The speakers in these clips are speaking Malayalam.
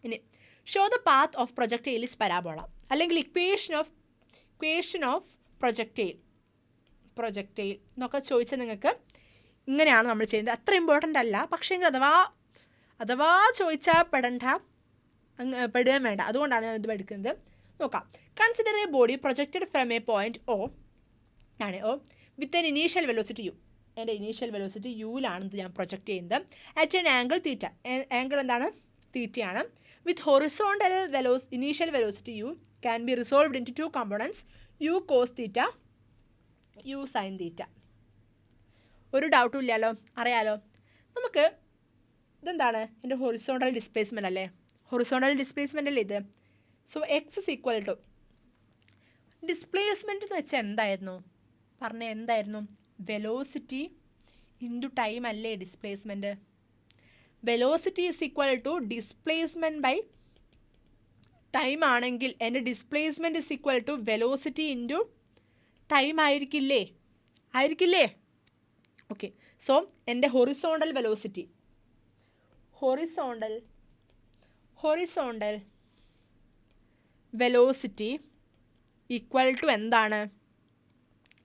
ഇനി show the path of projectile is parabola, അല്ലെങ്കിൽ ഇക്വേഷൻ ഓഫ് പ്രൊജക്റ്റൈൽ എന്നൊക്കെ ചോദിച്ചാൽ നിങ്ങൾക്ക് ഇങ്ങനെയാണ് നമ്മൾ ചെയ്യുന്നത്. അത്ര ഇമ്പോർട്ടൻ്റ് അല്ല, പക്ഷേ അഥവാ ചോദിച്ചാൽ പെടുകയും വേണ്ട. അതുകൊണ്ടാണ് ഞാൻ ഇത് പഠിക്കുന്നത്. നോക്കാം. Consider a body projected from a point O ആണ് O with an initial velocity U. എൻ്റെ ഇനീഷ്യൽ വെലോസിറ്റി യുവിലാണ് ഇത് ഞാൻ പ്രൊജക്റ്റ് ചെയ്യുന്നത്. At an angle theta. Angle എന്താണ്? തീറ്റയാണ്. With horizontal initial velocity U can be resolved into 2 components, U cos theta, U sin theta. ഒരു ഡൗട്ടും ഇല്ലല്ലോ, അറിയാലോ. നമുക്ക് ഇതെന്താണ്? എൻ്റെ ഹൊറിസോണ്ടൽ ഡിസ്പ്ലേസ്മെൻ്റ് അല്ലേ? ഹൊറിസോണ്ടൽ ഡിസ്പ്ലേസ്മെൻ്റ് അല്ലേ ഇത്? So x is equal to displacement എന്ന് വെച്ചാൽ എന്തായിരുന്നു? എന്തായിരുന്നു? വെലോസിറ്റി ഇൻറ്റു ടൈം അല്ലേ displacement? Velocity is equal to displacement by time ആണെങ്കിൽ എൻ്റെ displacement is equal to velocity into time ആയിരിക്കില്ലേ? ഓക്കെ. സോ എൻ്റെ ഹൊറിസോണ്ടൽ വെലോസിറ്റി ഈക്വൽ ടു എന്താണ്?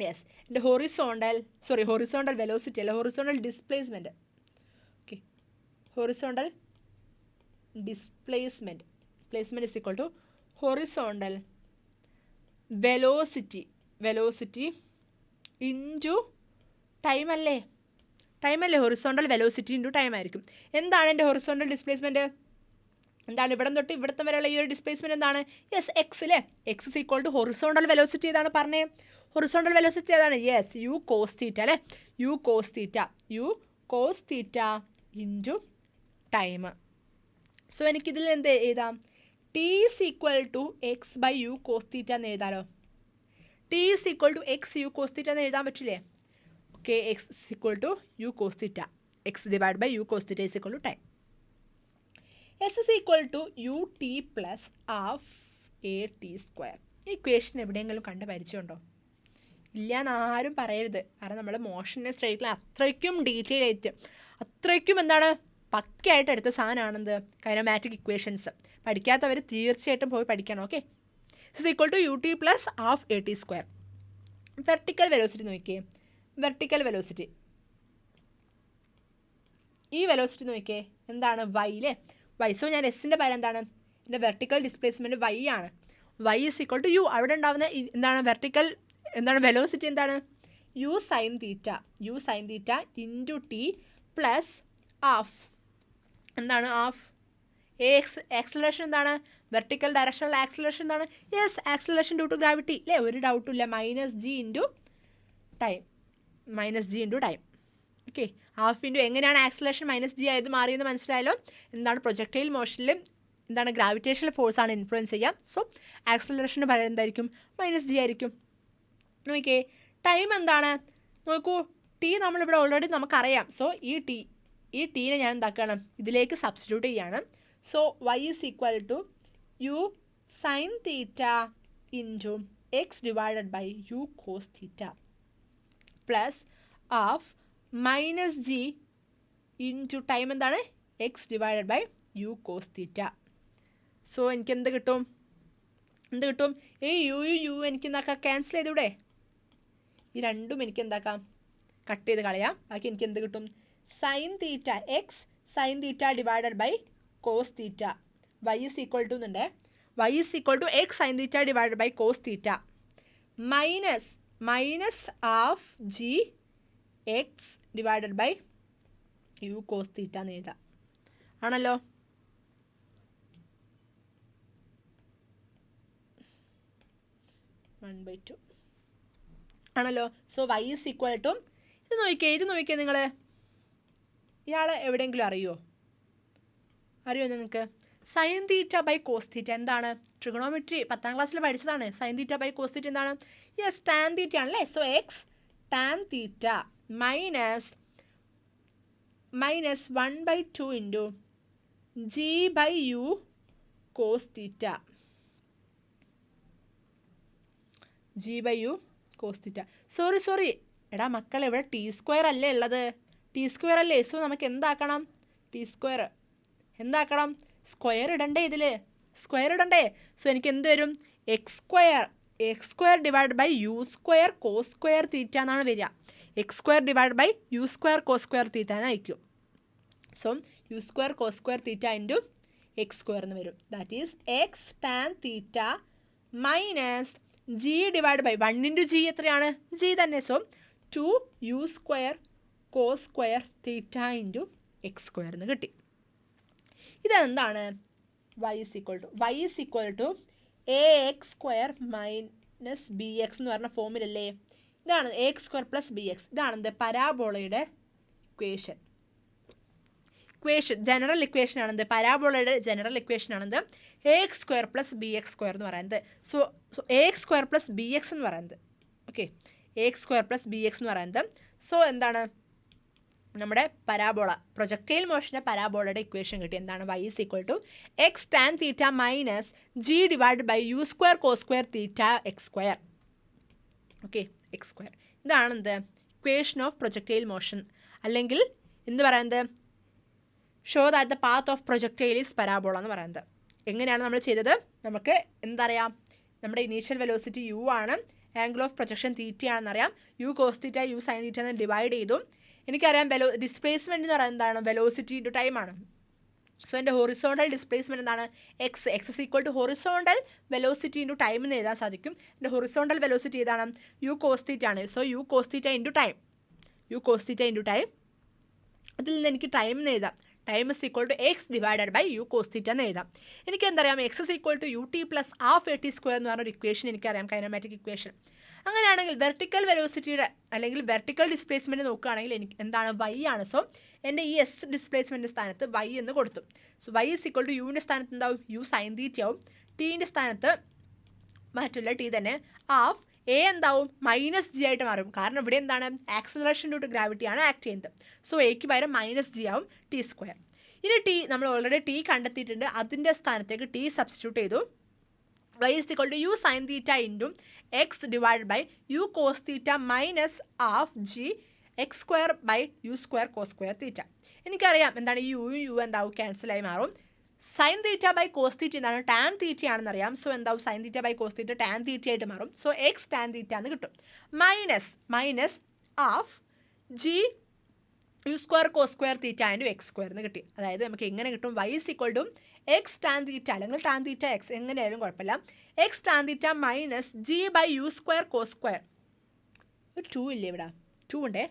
യെസ്, എൻ്റെ ഹൊറിസോണ്ടൽ വെലോസിറ്റി അല്ല, horizontal displacement. Okay, horizontal displacement is equal to horizontal velocity into time അല്ലേ? ഹൊറിസോണ്ടൽ വെലോസിറ്റി ഇൻറ്റു ടൈം ആയിരിക്കും. എന്താണ് എൻ്റെ ഹൊറിസോണ്ടൽ ഡിസ്പ്ലേസ്മെൻറ്റ്? എന്താണ് ഇവിടെ തൊട്ട് ഇവിടത്തെ വരെയുള്ള ഈ ഒരു ഡിസ്പ്ലേസ്മെൻറ്റ് എന്താണ്? യെസ്, എക്സ് അല്ലേ? X is equal to horizontal velocity ഏതാണ് പറഞ്ഞേ? ഹൊറിസോണ്ടൽ വെലോസിറ്റി ഏതാണ്? യെസ്, യു കോസ് തീറ്റ അല്ലേ? U cos theta into time. So എനിക്കിതിൽ എന്ത് എഴുതാം? T is equal to x by u cos theta എന്ന് എഴുതാമല്ലോ. T is equal to x u cos theta എന്ന് എഴുതാൻ പറ്റില്ലേ? Okay, x is equal to u cos theta, x divide by u cos theta is equal to time. S is equal to u t plus half a t square. ഈ ഇക്വേഷൻ എവിടെയെങ്കിലും കണ്ട് പരിചയമുണ്ടോ? ഇല്ല എന്നാരും പറയരുത്. കാരണം നമ്മൾ മോഷനെ സ്ട്രേറ്റിൽ അത്രയ്ക്കും ഡീറ്റെയിൽ ആയിട്ട് അത്രയ്ക്കും പക്കയായിട്ട് എടുത്ത സാധനമാണെന്ത്? Kinematic equations. പഠിക്കാത്തവർ തീർച്ചയായിട്ടും പോയി പഠിക്കണം. Okay, is equal to u t plus half a t square. Vertical velocity നോക്കിയേ, ഈ വെലോസിറ്റി നോക്കിയേ എന്താണ്? വൈ അല്ലേ? വൈ. സോ ഞാൻ എസിൻ്റെ പകരം എന്താണ്? എൻ്റെ വെർട്ടിക്കൽ ഡിസ്പ്ലേസ്മെൻറ്റ് വൈ ആണ്. Y is equal to u. അവിടെ ഉണ്ടാകുന്ന വെലോസിറ്റി എന്താണ്? U sign theta into t plus half. എന്താണ് ഹാഫ്? ആക്സിലറേഷൻ എന്താണ്? വെർട്ടിക്കൽ ഡയറക്ഷണൽ ആക്സിലറേഷൻ എന്താണ്? Yes, acceleration due to gravity അല്ലേ? ഒരു ഡൗട്ടും ഇല്ല. Minus g into time. Okay, half into എങ്ങനെയാണ് ആക്സിലറേഷൻ മൈനസ് ജി ആയത് മാറിയെന്ന് മനസ്സിലായല്ലോ. എന്താണ്? പ്രൊജക്ടൈൽ മോഷനിൽ ഗ്രാവിറ്റേഷണൽ ഫോഴ്സാണ് ഇൻഫ്ലുവൻസ് ചെയ്യുക. സോ ആക്സിലറേഷന് പകരം എന്തായിരിക്കും? മൈനസ് ജി ആയിരിക്കും. നോക്കിയേ, ടൈം എന്താണ്? നോക്കൂ, ടി നമ്മളിവിടെ ഓൾറെഡി നമുക്കറിയാം. സോ ഈ ടീനെ ഞാൻ എന്താക്കുകയാണ്? ഇതിലേക്ക് സബ്സ്റ്റിറ്റ്യൂട്ട് ചെയ്യാണ്. So y is equal to u sign theta into x divided by u cos theta plus half minus g into time എന്താണ്? X divided by u cos theta. So എനിക്ക് എന്ത് കിട്ടും? ഈ യു എനിക്ക് എന്താക്കാം? ക്യാൻസൽ ചെയ്തൂടെ? ഈ രണ്ടും എനിക്ക് എന്താക്കാം? കട്ട് ചെയ്ത് കളയാം. ബാക്കി എനിക്ക് എന്ത് കിട്ടും? Sine theta x sine theta divided by cos theta. Y is equal to എന്നുണ്ട്. Y is equal to x sine theta divided by cos theta minus half g x divided by u cos theta എന്ന് എഴുതാം. ആണല്ലോ? ആണല്ലോ. So y is equal to ഇത് നോക്കിയേ നിങ്ങൾ. ഇയാളെ എവിടെയെങ്കിലും അറിയോ നിങ്ങൾക്ക്? Sine theta by cos theta എന്താണ്? ട്രിഗണോമെട്രി 10ാം ക്ലാസ്സിൽ പഠിച്ചതാണ്. Sine theta by cos theta എന്താണ്? യെസ്, ടാൻ തീറ്റ ആണല്ലേ. So x tan theta minus 1/2 into g by u cos theta. Sorry എടാ മക്കളെ, ഇവിടെ ടി സ്ക്വയർ അല്ലേ ഉള്ളത്? ടി സ്ക്വയർ അല്ലേ? സോ നമുക്ക് എന്താക്കണം? ടി സ്ക്വയർ എന്താക്കണം? സ്ക്വയർ ഇടണ്ടേ ഇതിൽ, സ്ക്വയർ ഇടണ്ടേ. സോ എനിക്ക് എന്ത് വരും? X square divide by u square cos square theta എന്നാണ് വരിക. X square divide by u square cos square theta എന്നായിരിക്കും. So u square cos square theta into x square എന്ന് വരും. That is x tan theta minus g divide by 1 into g എത്രയാണ്? ജി തന്നെ. So 2 u square cos square theta into x square എന്ന് കിട്ടി. ഇതെന്താണ്? y is equal to ax square minus b x എന്ന് പറഞ്ഞ ഫോമിലല്ലേ. ഇതാണ് a x square plus b x. ഇതാണ് എന്ത്? പരാബോളയുടെ ഇക്വേഷൻ. ജനറൽ ഇക്വേഷൻ ആണെന്ത്? പരാബോളയുടെ ജനറൽ ഇക്വേഷൻ ആണെന്ത്? A x square plus b x square എന്ന് പറയുന്നത്. So a x square plus b x എന്ന് പറയുന്നത്. Okay, a x square plus b x എന്ന് പറയുന്നത്. സോ എന്താണ്? നമ്മുടെ പരാബോള, പ്രൊജക്റ്റൈൽ മോഷൻ്റെ പരാബോളയുടെ ഇക്വേഷൻ കിട്ടി. എന്താണ്? y is equal to x tan theta minus g divide by u square cos square theta x square. Okay, x square. ഇതാണ് എന്ത്? Equation of projectile motion. അല്ലെങ്കിൽ എന്ത് പറയുന്നത്? Show that the path of projectile is parabola എന്ന് പറയുന്നത്. എങ്ങനെയാണ് നമ്മൾ ചെയ്തത്? നമുക്ക് എന്തറിയാം? നമ്മുടെ ഇനീഷ്യൽ വെലോസിറ്റി യു ആണ്, ആംഗിൾ ഓഫ് പ്രൊജക്ഷൻ തീറ്റയാണെന്നറിയാം. U cos theta u sign theta എന്ന് ഡിവൈഡ് ചെയ്തു. എനിക്കറിയാം ഡിസ്പ്ലേസ്മെൻറ്റ് എന്ന് പറയുന്നത് എന്താണ്? വെലോസിറ്റി ഇൻറ്റു ടൈമാണ്. സോ എൻ്റെ ഹൊറിസോണ്ടൽ ഡിസ്പ്ലേസ്മെൻറ്റ് എന്താണ്? X is equal to horizontal velocity into time എന്ന് എഴുതാൻ സാധിക്കും. എൻ്റെ ഹൊറിസോണ്ടൽ വെലോസിറ്റി ഏതാണ്? യു കോസ് തീറ്റ ആണ്. So u cos theta into time, u cos theta into time. അതിൽ നിന്ന് എനിക്ക് ടൈം എന്ന് എഴുതാം. Time is equal to x divided by u cos theta എന്ന് എഴുതാം. എനിക്ക് എന്തറിയാം? X is equal to u t plus half a t square എന്ന് പറഞ്ഞൊരു ഇക്വേഷൻ എനിക്കറിയാം, കൈനമാറ്റിക് ഇക്വേഷൻ. അങ്ങനെയാണെങ്കിൽ വെർട്ടിക്കൽ വെലോസിറ്റിയുടെ അല്ലെങ്കിൽ വെർട്ടിക്കൽ ഡിസ്പ്ലേസ്മെൻറ്റ് നോക്കുകയാണെങ്കിൽ എനിക്ക് എന്താണ്? വൈ ആണ്. സോ എൻ്റെ ഈ എസ് ഡിസ്പ്ലേസ്മെൻറ്റിൻ്റെ സ്ഥാനത്ത് വൈ എന്ന് കൊടുത്തു. So y is equal to യുവിൻ്റെ സ്ഥാനത്ത് എന്താവും? U sign തീറ്റയാവും. ടീൻ്റെ സ്ഥാനത്ത് മാറ്റില്ല, ടി തന്നെ. ഹാഫ് എ എന്താവും? മൈനസ് ജി ആയിട്ട് മാറും. കാരണം ഇവിടെ എന്താണ്? ആക്സിലറേഷൻ ഡ്യൂ ടു ഗ്രാവിറ്റിയാണ് ആക്ട് ചെയ്യുന്നത്. സോ എക്ക് പകരം മൈനസ് ജി ആവും, ടി സ്ക്വയർ. ഇനി ടി നമ്മൾ ഓൾറെഡി ടി കണ്ടെത്തിയിട്ടുണ്ട്, അതിൻ്റെ സ്ഥാനത്തേക്ക് ടി സബ്സ്റ്റിറ്റ്യൂട്ട് ചെയ്തു. y is equal to u sin theta into x divided by u cos theta minus half g x square by u square cos square theta. എനിക്കറിയാം എന്താണ്? ഈ യു എന്താവും? ക്യാൻസലായി മാറും. Sine theta by cos theta എന്താണ്? ടാൻ തീറ്റ ആണെന്നറിയാം. സോ എന്താവും? Sine theta by cos theta tan theta ആയിട്ട് മാറും. സോ എക്സ് ടാൻ തീറ്റ എന്ന് കിട്ടും. Minus half g u square cos square theta into x square എന്ന് കിട്ടി. അതായത് നമുക്ക് എങ്ങനെ കിട്ടും? y is equal to x tan theta അല്ലെങ്കിൽ ടാൻ തീറ്റ എക്സ് എങ്ങനെയായാലും കുഴപ്പമില്ല. X tan theta minus g by u square cos square. ഒരു 2 ഇല്ലേ ഇവിടെ? 2 ഉണ്ടേ.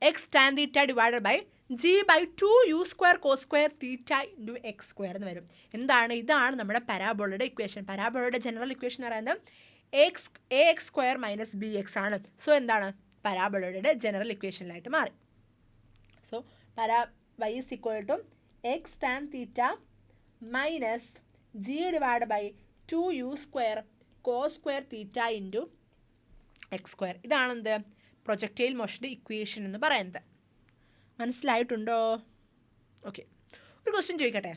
X tan theta divided by g by 2 u square cos square theta into x square എന്ന് വരും. എന്താണ്? ഇതാണ് നമ്മുടെ പരാബോളയുടെ ഇക്വേഷൻ. പരാബോളയുടെ ജനറൽ ഇക്വേഷൻ എന്ന് പറയുന്നത് a x square minus b x ആണ്. സോ എന്താണ്? പരാബോളയുടെ ജനറൽ ഇക്വേഷനിലായിട്ട് മാറി. So y is equal to x tan theta minus g divide by 2 u square cos square theta into x square. ഇതാണെന്ത്? പ്രൊജക്റ്റൈൽ മോഷൻ്റെ ഇക്വേഷൻ എന്ന് പറയുന്നത്. മനസ്സിലായിട്ടുണ്ടോ? ഓക്കെ, ഒരു ക്വസ്റ്റ്യൻ ചോദിക്കട്ടെ.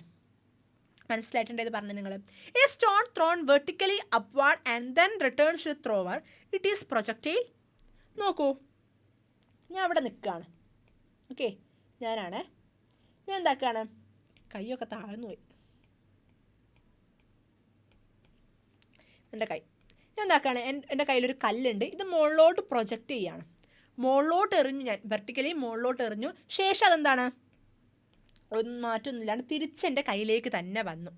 മനസ്സിലായിട്ടുണ്ടത് പറഞ്ഞു നിങ്ങൾ. A stone thrown vertically upward and then returns to thrower, it is projectile. നോക്കൂ, ഞാൻ അവിടെ നിൽക്കുകയാണ്. ഓക്കെ, ഞാൻ എന്താക്കുകയാണ്? കൈയൊക്കെ താഴ്ന്നു പോയി. എൻ്റെ കൈ ഞാൻ എന്താക്കുകയാണ്? എൻ്റെ കയ്യിലൊരു കല്ലുണ്ട്. ഇത് മുകളിലോട്ട് പ്രൊജക്റ്റ് ചെയ്യാണ്. മുകളിലോട്ട് എറിഞ്ഞു, ഞാൻ വെർട്ടിക്കലി മുകളിലോട്ട് എറിഞ്ഞു. ശേഷം അതെന്താണ്? ഒന്നും മാറ്റമൊന്നുമില്ലാണ്ട് തിരിച്ചെൻ്റെ കയ്യിലേക്ക് തന്നെ വന്നു.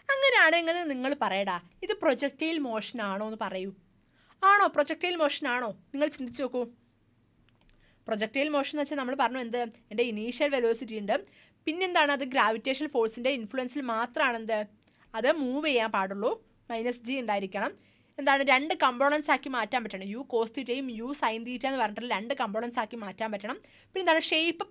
അങ്ങനെയാണെങ്കിൽ നിങ്ങൾ പറയടാ, ഇത് പ്രൊജക്റ്റൈൽ മോഷൻ ആണോ എന്ന് പറയൂ. ആണോ? പ്രൊജക്റ്റൈൽ മോഷൻ ആണോ? നിങ്ങൾ ചിന്തിച്ച് നോക്കൂ. പ്രൊജക്റ്റൈൽ മോഷൻ എന്ന് വെച്ചാൽ നമ്മൾ പറഞ്ഞു എന്ത്? എൻ്റെ ഇനീഷ്യൽ വെലോസിറ്റി ഉണ്ട്, പിന്നെന്താണ്? അത് ഗ്രാവിറ്റേഷൻ ഫോഴ്സിൻ്റെ ഇൻഫ്ലുവൻസിൽ മാത്രമാണ് എന്ത്? അത് മൂവ് ചെയ്യാൻ പാടുള്ളൂ. മൈനസ് ജി ഉണ്ടായിരിക്കണം. എന്താണ്? 2 കമ്പോണൻസ് ആക്കി മാറ്റാൻ പറ്റണം. യു കോസ് തീറ്റയും യു സൈൻ തീറ്റ എന്ന് പറഞ്ഞിട്ട് 2 കമ്പോണൻസ് ആക്കി മാറ്റാൻ പറ്റണം. പിന്നെ എന്താണ്? ഷേപ്പ്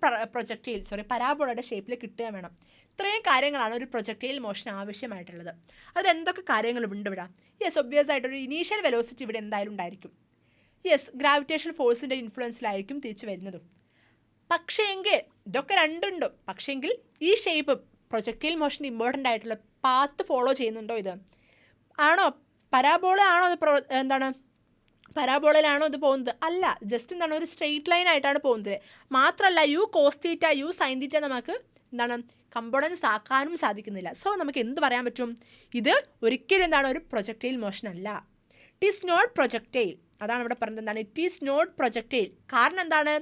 പരാബോളയുടെ ഷേപ്പിൽ കിട്ടുക വേണം. ഇത്രയും കാര്യങ്ങളാണ് ഒരു പ്രൊജക്റ്റൈൽ മോഷൻ ആവശ്യമായിട്ടുള്ളത്. അതിലെന്തൊക്കെ കാര്യങ്ങളുണ്ട് ഇവിടെ? യെസ്, ഒബ്വിയസ് ആയിട്ടൊരു ഇനീഷ്യൽ വെലോസിറ്റി ഇവിടെ എന്തായാലും ഉണ്ടായിരിക്കും. യെസ്, ഗ്രാവിറ്റേഷൻ ഫോഴ്സിൻ്റെ ഇൻഫ്ലുവൻസിലായിരിക്കും തിരിച്ച് വരുന്നതും. പക്ഷേങ്കിൽ ഇതൊക്കെ രണ്ടുണ്ട്. പക്ഷേങ്കിൽ ഈ ഷേപ്പ് പ്രൊജക്റ്റൈൽ മോഷൻ ഇമ്പോർട്ടൻ്റ് ആയിട്ടുള്ള പാത്ത് ഫോളോ ചെയ്യുന്നുണ്ടോ? ഇത് ആണോ? പരാബോള ആണോ? അത് എന്താണ്? പരാബോളയിലാണോ ഇത് പോകുന്നത്? അല്ല, ജസ്റ്റ് എന്താണ്? ഒരു സ്ട്രെയിറ്റ് ലൈൻ ആയിട്ടാണ് പോകുന്നത്. മാത്രമല്ല u cos theta u sign theta നമുക്ക് എന്താണ്? കമ്പോണൻസ് ആക്കാനും സാധിക്കുന്നില്ല. സോ നമുക്ക് എന്ത് പറയാൻ പറ്റും? ഇത് ഒരിക്കലും എന്താണ് ഒരു പ്രൊജക്റ്റൈൽ മോഷൻ അല്ല. It is not projectile. അതാണ് ഇവിടെ പറഞ്ഞത്. എന്താണ്? It is not projectile. കാരണം എന്താണ്?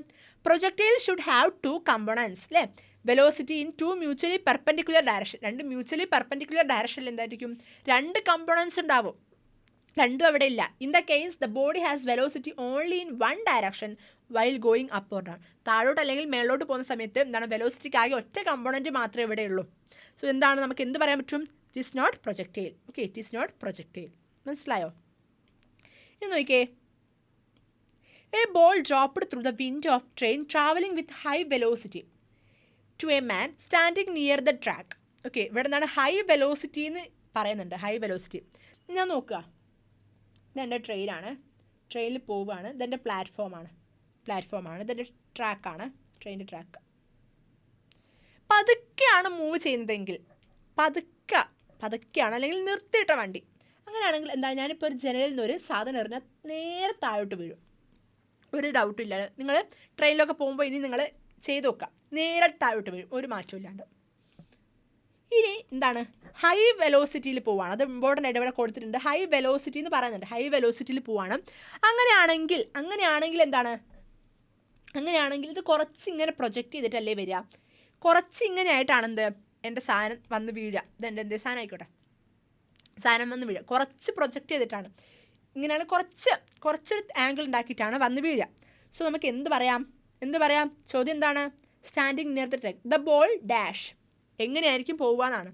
പ്രൊജക്റ്റൈൽ ഷുഡ് ഹാവ് 2 കമ്പോണൻസ് അല്ലേ? Velocity in 2 mutually perpendicular direction. 2 mutually perpendicular ഡയറക്ഷനിൽ എന്തായിരിക്കും? 2 കമ്പോണൻസ് ഉണ്ടാവും. രണ്ടും അവിടെ ഇല്ല. In the case the body has velocity only in 1 direction while going upward ആണ്. താഴോട്ട് അല്ലെങ്കിൽ മേളോട്ട് പോകുന്ന സമയത്ത് എന്താണ്? വെലോസിറ്റിക്ക് ആകെ ഒറ്റ കമ്പോണൻറ്റ് മാത്രമേ ഇവിടെ ഉള്ളൂ. സോ എന്താണ്? നമുക്ക് എന്ത് പറയാൻ പറ്റും? It is not projectile. Okay, it is not projectile. മനസ്സിലായോ? ഇനി നോക്കിയേ. A ball dropped through the window of train travelling with high velocity to a man standing near the track. Okay, ഇവിടെ എന്താണ്? ഹൈ വെലോസിറ്റി എന്ന് പറയുന്നുണ്ട്. ഹൈ വെലോസിറ്റി ഞാൻ നോക്കുക. ഇതെൻ്റെ ട്രെയിനാണ്. ട്രെയിനിൽ പോവുകയാണ്. ഇതെൻ്റെ പ്ലാറ്റ്ഫോമാണ്. ഇതെൻ്റെ ട്രാക്കാണ്. ട്രെയിനിൻ്റെ ട്രാക്ക്. പതുക്കെയാണ് മൂവ് ചെയ്യുന്നതെങ്കിൽ, പതുക്കെയാണ് അല്ലെങ്കിൽ നിർത്തിയിട്ട വണ്ടി, അങ്ങനെയാണെങ്കിൽ എന്താണ്? ഞാനിപ്പോൾ ഒരു ജനലിൽ നിന്നൊരു സാധനം എറിഞ്ഞാൽ നേരെ താഴോട്ട് വീഴും. ഒരു ഡൗട്ടും ഇല്ല. നിങ്ങൾ ട്രെയിനിലൊക്കെ പോകുമ്പോൾ ഇനി നിങ്ങൾ ചെയ്ത് നോക്കുക. നേരെ താഴോട്ട് വീഴും, ഒരു മാറ്റവും ഇല്ലാണ്ട്. ഇനി എന്താണ്? ഹൈ വെലോസിറ്റിയിൽ പോവാണ്. അത് ഇമ്പോർട്ടൻ്റ് ആയിട്ട് ഇവിടെ കൊടുത്തിട്ടുണ്ട്. ഹൈ വെലോസിറ്റി എന്ന് പറയുന്നുണ്ട്. ഹൈ വെലോസിറ്റിയിൽ പോവാണ്. അങ്ങനെയാണെങ്കിൽ എന്താണ്? അങ്ങനെയാണെങ്കിൽ ഇത് കുറച്ച് ഇങ്ങനെ പ്രൊജക്റ്റ് ചെയ്തിട്ടല്ലേ വരിക? കുറച്ച് ഇങ്ങനെ ആയിട്ടാണ് എന്ത്? എൻ്റെ സാധനം വന്ന് വീഴുക. ഇതെൻ്റെ എന്ത് സാധനം ആയിക്കോട്ടെ, സാധനം വന്ന് വീഴുക. കുറച്ച് പ്രൊജക്റ്റ് ചെയ്തിട്ടാണ്. ഇങ്ങനെയാണ് കുറച്ചൊരു ആംഗിൾ ഉണ്ടാക്കിയിട്ടാണ് വന്ന് വീഴുക. സോ നമുക്ക് എന്ത് പറയാം? ചോദ്യം എന്താണ്? Standing near the track the ball dash. എങ്ങനെയായിരിക്കും പോവുക എന്നാണ്.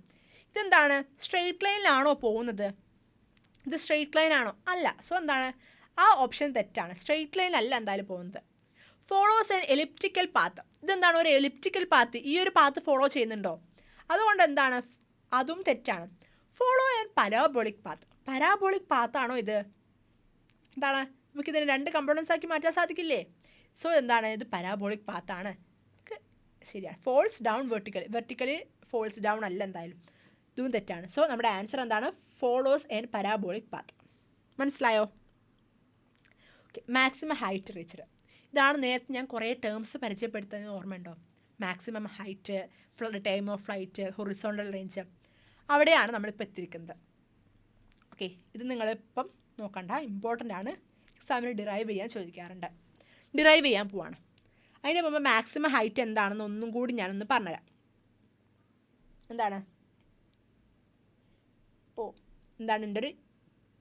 ഇതെന്താണ്? സ്ട്രെയിറ്റ് ലൈനിലാണോ പോകുന്നത്? ഇത് സ്ട്രെയിറ്റ് ലൈൻ ആണോ? അല്ല. സോ എന്താണ്? ആ ഓപ്ഷൻ തെറ്റാണ്. സ്ട്രെയിറ്റ് ലൈൻ അല്ല എന്തായാലും പോകുന്നത്. Follows an elliptical path. ഇതെന്താണ്? ഒരു എലിപ്റ്റിക്കൽ പാത്ത്. ഈ ഒരു പാത്ത് ഫോളോ ചെയ്യുന്നുണ്ടോ? അതുകൊണ്ട് എന്താണ്? അതും തെറ്റാണ്. Follow an parabolic path. Parabolic പാത്താണോ ഇത്? എന്താണ്? നമുക്കിതിനെ 2 കമ്പോണൻസ് ആക്കി മാറ്റാൻ സാധിക്കില്ലേ? സോ എന്താണ്? ഇത് പരാബോളിക് പാത്താണ്. ശരിയാണ്. Falls down vertically falls down അല്ല എന്തായാലും. ഇതും തെറ്റാണ്. സോ നമ്മുടെ ആൻസർ എന്താണ്? Follows an parabolic path. മനസ്സിലായോ? Okay, maximum height reached. ഇതാണ് നേരത്തെ ഞാൻ കുറേ ടേംസ് പരിചയപ്പെടുത്തുന്നത് ഓർമ്മയുണ്ടോ? Maximum height, time of flight, horizontal range. അവിടെയാണ് നമ്മളിപ്പോൾ എത്തിയിരിക്കുന്നത്. ഓക്കെ, ഇത് നിങ്ങളിപ്പം നോക്കണ്ട, ഇമ്പോർട്ടൻ്റ് ആണ്. എക്സാമിന് ഡിറൈവ് ചെയ്യാൻ ചോദിക്കാറുണ്ട്. ഡിറൈവ് ചെയ്യാൻ പോവാണ്. അതിന് മുമ്പ് മാക്സിമം ഹൈറ്റ് എന്താണെന്ന് ഒന്നും കൂടി ഞാനൊന്ന് പറഞ്ഞുതരാം. എന്താണ്? എൻ്റെ ഒരു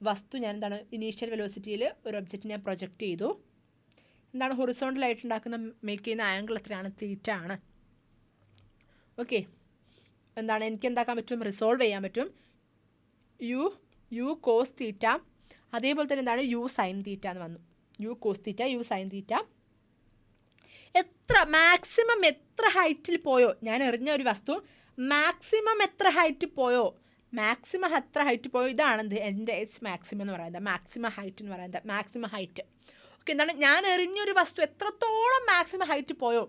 വസ്തു ഞാൻ ഇനീഷ്യൽ വെലോസിറ്റിയിൽ ഒരു ഒബ്ജക്റ്റ് ഞാൻ പ്രൊജക്റ്റ് ചെയ്തു. ഹൊറിസോണ്ടലായിട്ട് മേക്ക് ചെയ്യുന്ന ആംഗിൾ എത്രയാണ്? തീറ്റ ആണ്. ഓക്കെ, എനിക്ക് എന്താക്കാൻ പറ്റും? റിസോൾവ് ചെയ്യാൻ പറ്റും. യു കോസ് തീറ്റ, അതേപോലെ തന്നെ യു സൈൻ തീറ്റ എന്ന് വന്നു. U cos theta, u sign theta. Maximum എത്ര ഹൈറ്റിൽ പോയോ, ഞാൻ എറിഞ്ഞ ഒരു വസ്തു മാക്സിമം എത്ര ഹൈറ്റ് പോയോ, ഇതാണെന്ത്? എൻ്റെ എച്ച് മാക്സിമം എന്ന് പറയുന്നത്, മാക്സിമം ഹൈറ്റ് എന്ന് പറയുന്നത്. Maximum height. ഓക്കെ, ഞാൻ എറിഞ്ഞൊരു വസ്തു എത്രത്തോളം മാക്സിമം ഹൈറ്റ് പോയോ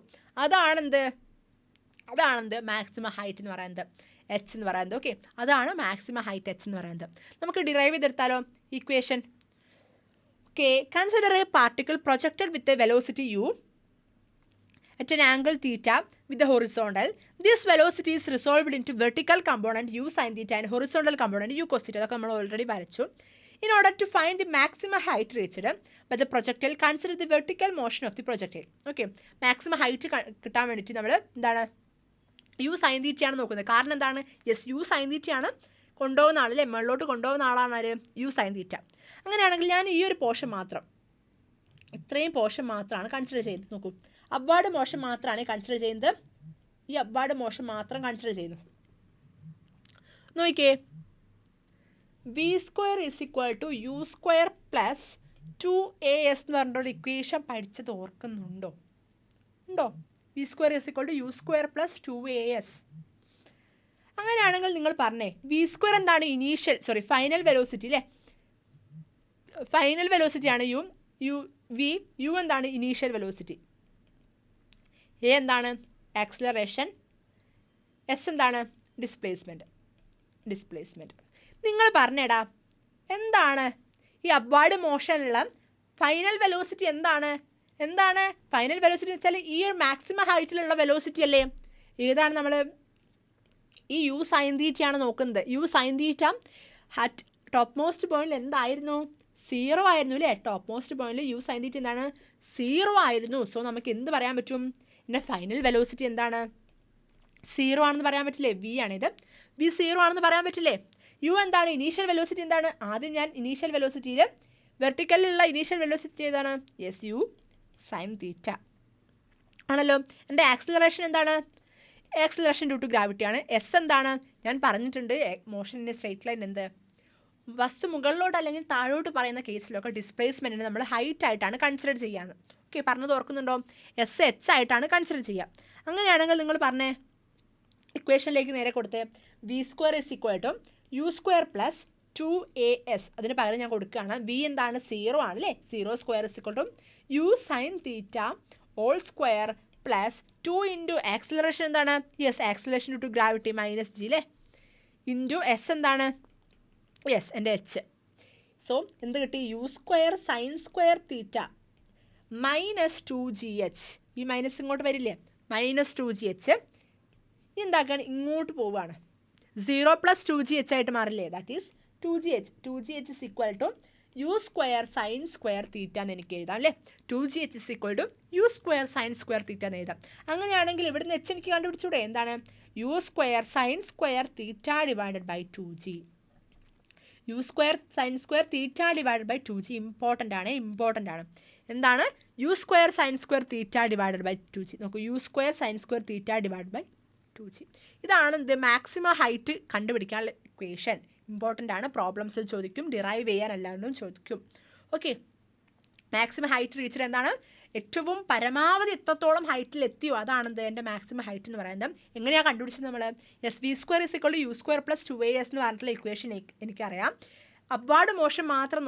അതാണെന്ത് മാക്സിമം ഹൈറ്റ് എന്ന് പറയുന്നത്, എച്ച് എന്ന് പറയുന്നത്. ഓക്കെ, അതാണ് മാക്സിമം ഹൈറ്റ് എച്ച് എന്ന് പറയുന്നത്. നമുക്ക് ഡിറൈവ് ചെയ്തെടുത്താലോ equation? Okay, consider a particle projected with a velocity u at an angle theta with the horizontal. This velocity is resolved into vertical component u sin theta and horizontal component u cos theta. അതൊക്കെ നമ്മൾ ഓൾറെഡി വരച്ചു. In order to find the maximum height reached by the projectile, consider the vertical motion of the projectile. Okay, maximum height കിട്ടാൻ വേണ്ടിയിട്ട് നമ്മൾ എന്താണ്? യു സൈൻ തീറ്റയാണ് നോക്കുന്നത്. കാരണം എന്താണ്? യെസ്, യു സൈൻ തീറ്റയാണ് കൊണ്ടുപോകുന്ന ആളല്ലേ, മുകളിലോട്ട് കൊണ്ടുപോകുന്ന ആളാണ് ആര്? U sign theta. അങ്ങനെയാണെങ്കിൽ ഞാൻ ഈ ഒരു പോർഷൻ മാത്രം, ഇത്രയും പോർഷൻ മാത്രമാണ് കൺസിഡർ ചെയ്യുന്നത്. നോക്കൂ, അപ്വാർഡ് മോഷൻ മാത്രമാണ് കൺസിഡർ ചെയ്യുന്നത്. ഈ അപ്വാർഡ് മോഷൻ മാത്രം കൺസിഡർ ചെയ്യുന്നു. നോക്കിക്കേ, v square is equal to u square plus 2as എന്ന് പറഞ്ഞൊരു ഇക്വേഷൻ പഠിച്ചത് ഓർക്കുന്നുണ്ടോ? ഉണ്ടോ? V square is equal to u square plus 2as. അങ്ങനെയാണെങ്കിൽ നിങ്ങൾ പറഞ്ഞേ, വി സ്ക്വയർ എന്താണ്? ഫൈനൽ വെലോസിറ്റി അല്ലേ? ഫൈനൽ വെലോസിറ്റിയാണ് യു എന്താണ്? Initial velocity. എ എന്താണ്? ആക്സിലറേഷൻ. എസ് എന്താണ്? ഡിസ്പ്ലേസ്മെൻറ്റ്. നിങ്ങൾ പറഞ്ഞേടാ, എന്താണ് ഈ അപ്വാർഡ് മോഷനിലുള്ള ഫൈനൽ വെലോസിറ്റി? എന്താണ് ഫൈനൽ വെലോസിറ്റി എന്ന് വെച്ചാൽ ഈ ഒരു മാക്സിമം ഹൈറ്റിലുള്ള വെലോസിറ്റി അല്ലേ? ഏതാണ് നമ്മൾ ഈ യു സൈൻ തീറ്റയാണ് നോക്കുന്നത്. U sign theta at top most പോയിന്റിൽ എന്തായിരുന്നു? 0 ആയിരുന്നു അല്ലേ? ടോപ്പ് മോസ്റ്റ് പോയിന്റിൽ യു സൈൻ തീറ്റ എന്താണ്? 0 ആയിരുന്നു. സോ നമുക്ക് എന്ത് പറയാൻ പറ്റും? ഇതിൻ്റെ ഫൈനൽ വെലോസിറ്റി എന്താണ്? 0 ആണെന്ന് പറയാൻ പറ്റില്ലേ? വി ആണിത്. വി 0 ആണെന്ന് പറയാൻ പറ്റില്ലേ? യു എന്താണ്? ഇനീഷ്യൽ വെലോസിറ്റി എന്താണ്? ആദ്യം ഞാൻ ഇനീഷ്യൽ വെലോസിറ്റിയിൽ വെർട്ടിക്കലിലുള്ള ഇനീഷ്യൽ വെലോസിറ്റി ഏതാണ്? യെസ്, യു സൈൻ തീറ്റ ആണല്ലോ. എൻ്റെ ആക്സിലറേഷൻ എന്താണ്? ആക്സിലറേഷൻ ഡ്യൂ ടു ഗ്രാവിറ്റിയാണ്. എസ് എന്താണ്? ഞാൻ പറഞ്ഞിട്ടുണ്ട് motion in a straight line എന്ത്? വസ്തു മുകളിലോട്ട് അല്ലെങ്കിൽ താഴോട്ട് പറയുന്ന കേസിലൊക്കെ ഡിസ്പ്ലേസ്മെൻറ്റിനെ നമ്മൾ ഹൈറ്റ് ആയിട്ടാണ് കൺസിഡർ ചെയ്യാന്ന്. ഓക്കെ, പറഞ്ഞത് ഓർക്കുന്നുണ്ടോ? എസ് എച്ച് ആയിട്ടാണ് കൺസിഡർ ചെയ്യുക. അങ്ങനെയാണെങ്കിൽ നിങ്ങൾ പറഞ്ഞേ, ഇക്വേഷനിലേക്ക് നേരെ കൊടുത്തേ v square is equal to u square plus 2as. അതിന് പകരം ഞാൻ കൊടുക്കുകയാണ് വി എന്താണ്? 0 ആണ് അല്ലേ? 0 square is equal to u sign theta whole square plus 2 into acceleration എന്താണ്? Yes, acceleration due to gravity minus g അല്ലേ? ഇൻറ്റു എസ് എന്താണ്? യെസ്, എൻ്റെ എച്ച്. സോ എന്ത് കിട്ടി? U square sign square theta minus 2gh. ഈ മൈനസ് ഇങ്ങോട്ട് വരില്ലേ? മൈനസ് 2gh എന്താക്കാണ്? ഇങ്ങോട്ട് പോവുകയാണ്. 0 പ്ലസ് 2gh ആയിട്ട് മാറില്ലേ? That is 2gh. 2gh is equal to u square sign square theta എന്ന് എനിക്ക് എഴുതാം അല്ലേ? 2gh is equal to u square sign square theta എന്ന് എഴുതാം. അങ്ങനെയാണെങ്കിൽ ഇവിടുന്ന് എച്ച് എനിക്ക് കണ്ടുപിടിച്ചൂടെ? എന്താണ്? U square sign square theta divided by 2g. U square sign square theta divided by 2g important ആണ്. എന്താണ്? U square sign square theta divided by 2g. നോക്കൂ, u square sign square theta divide by 2g. ഇതാണ് ഇത് മാക്സിമം ഹൈറ്റ് കണ്ടുപിടിക്കാനുള്ള ഇക്വേഷൻ. ഇമ്പോർട്ടൻ്റ് ആണ്. പ്രോബ്ലംസിൽ ചോദിക്കും, ഡിറൈവ് ചെയ്യാൻ എല്ലാവരും ചോദിക്കും. ഓക്കെ, മാക്സിമം ഹൈറ്റ് റീച്ചിട്ട് എന്താണ്? ഏറ്റവും പരമാവധി എത്രത്തോളം ഹൈറ്റിൽ എത്തിയോ അതാണ് എൻ്റെ മാക്സിമം ഹൈറ്റ് എന്ന് പറയുന്നത്. എങ്ങനെയാണ് കണ്ടുപിടിച്ചത് നമ്മൾ? Yes, v square is equal to u square plus 2as എന്ന് പറഞ്ഞിട്ടുള്ള ഇക്വേഷൻ എനിക്കറിയാം. അപ്വാർഡ് മോഷൻ മാത്രം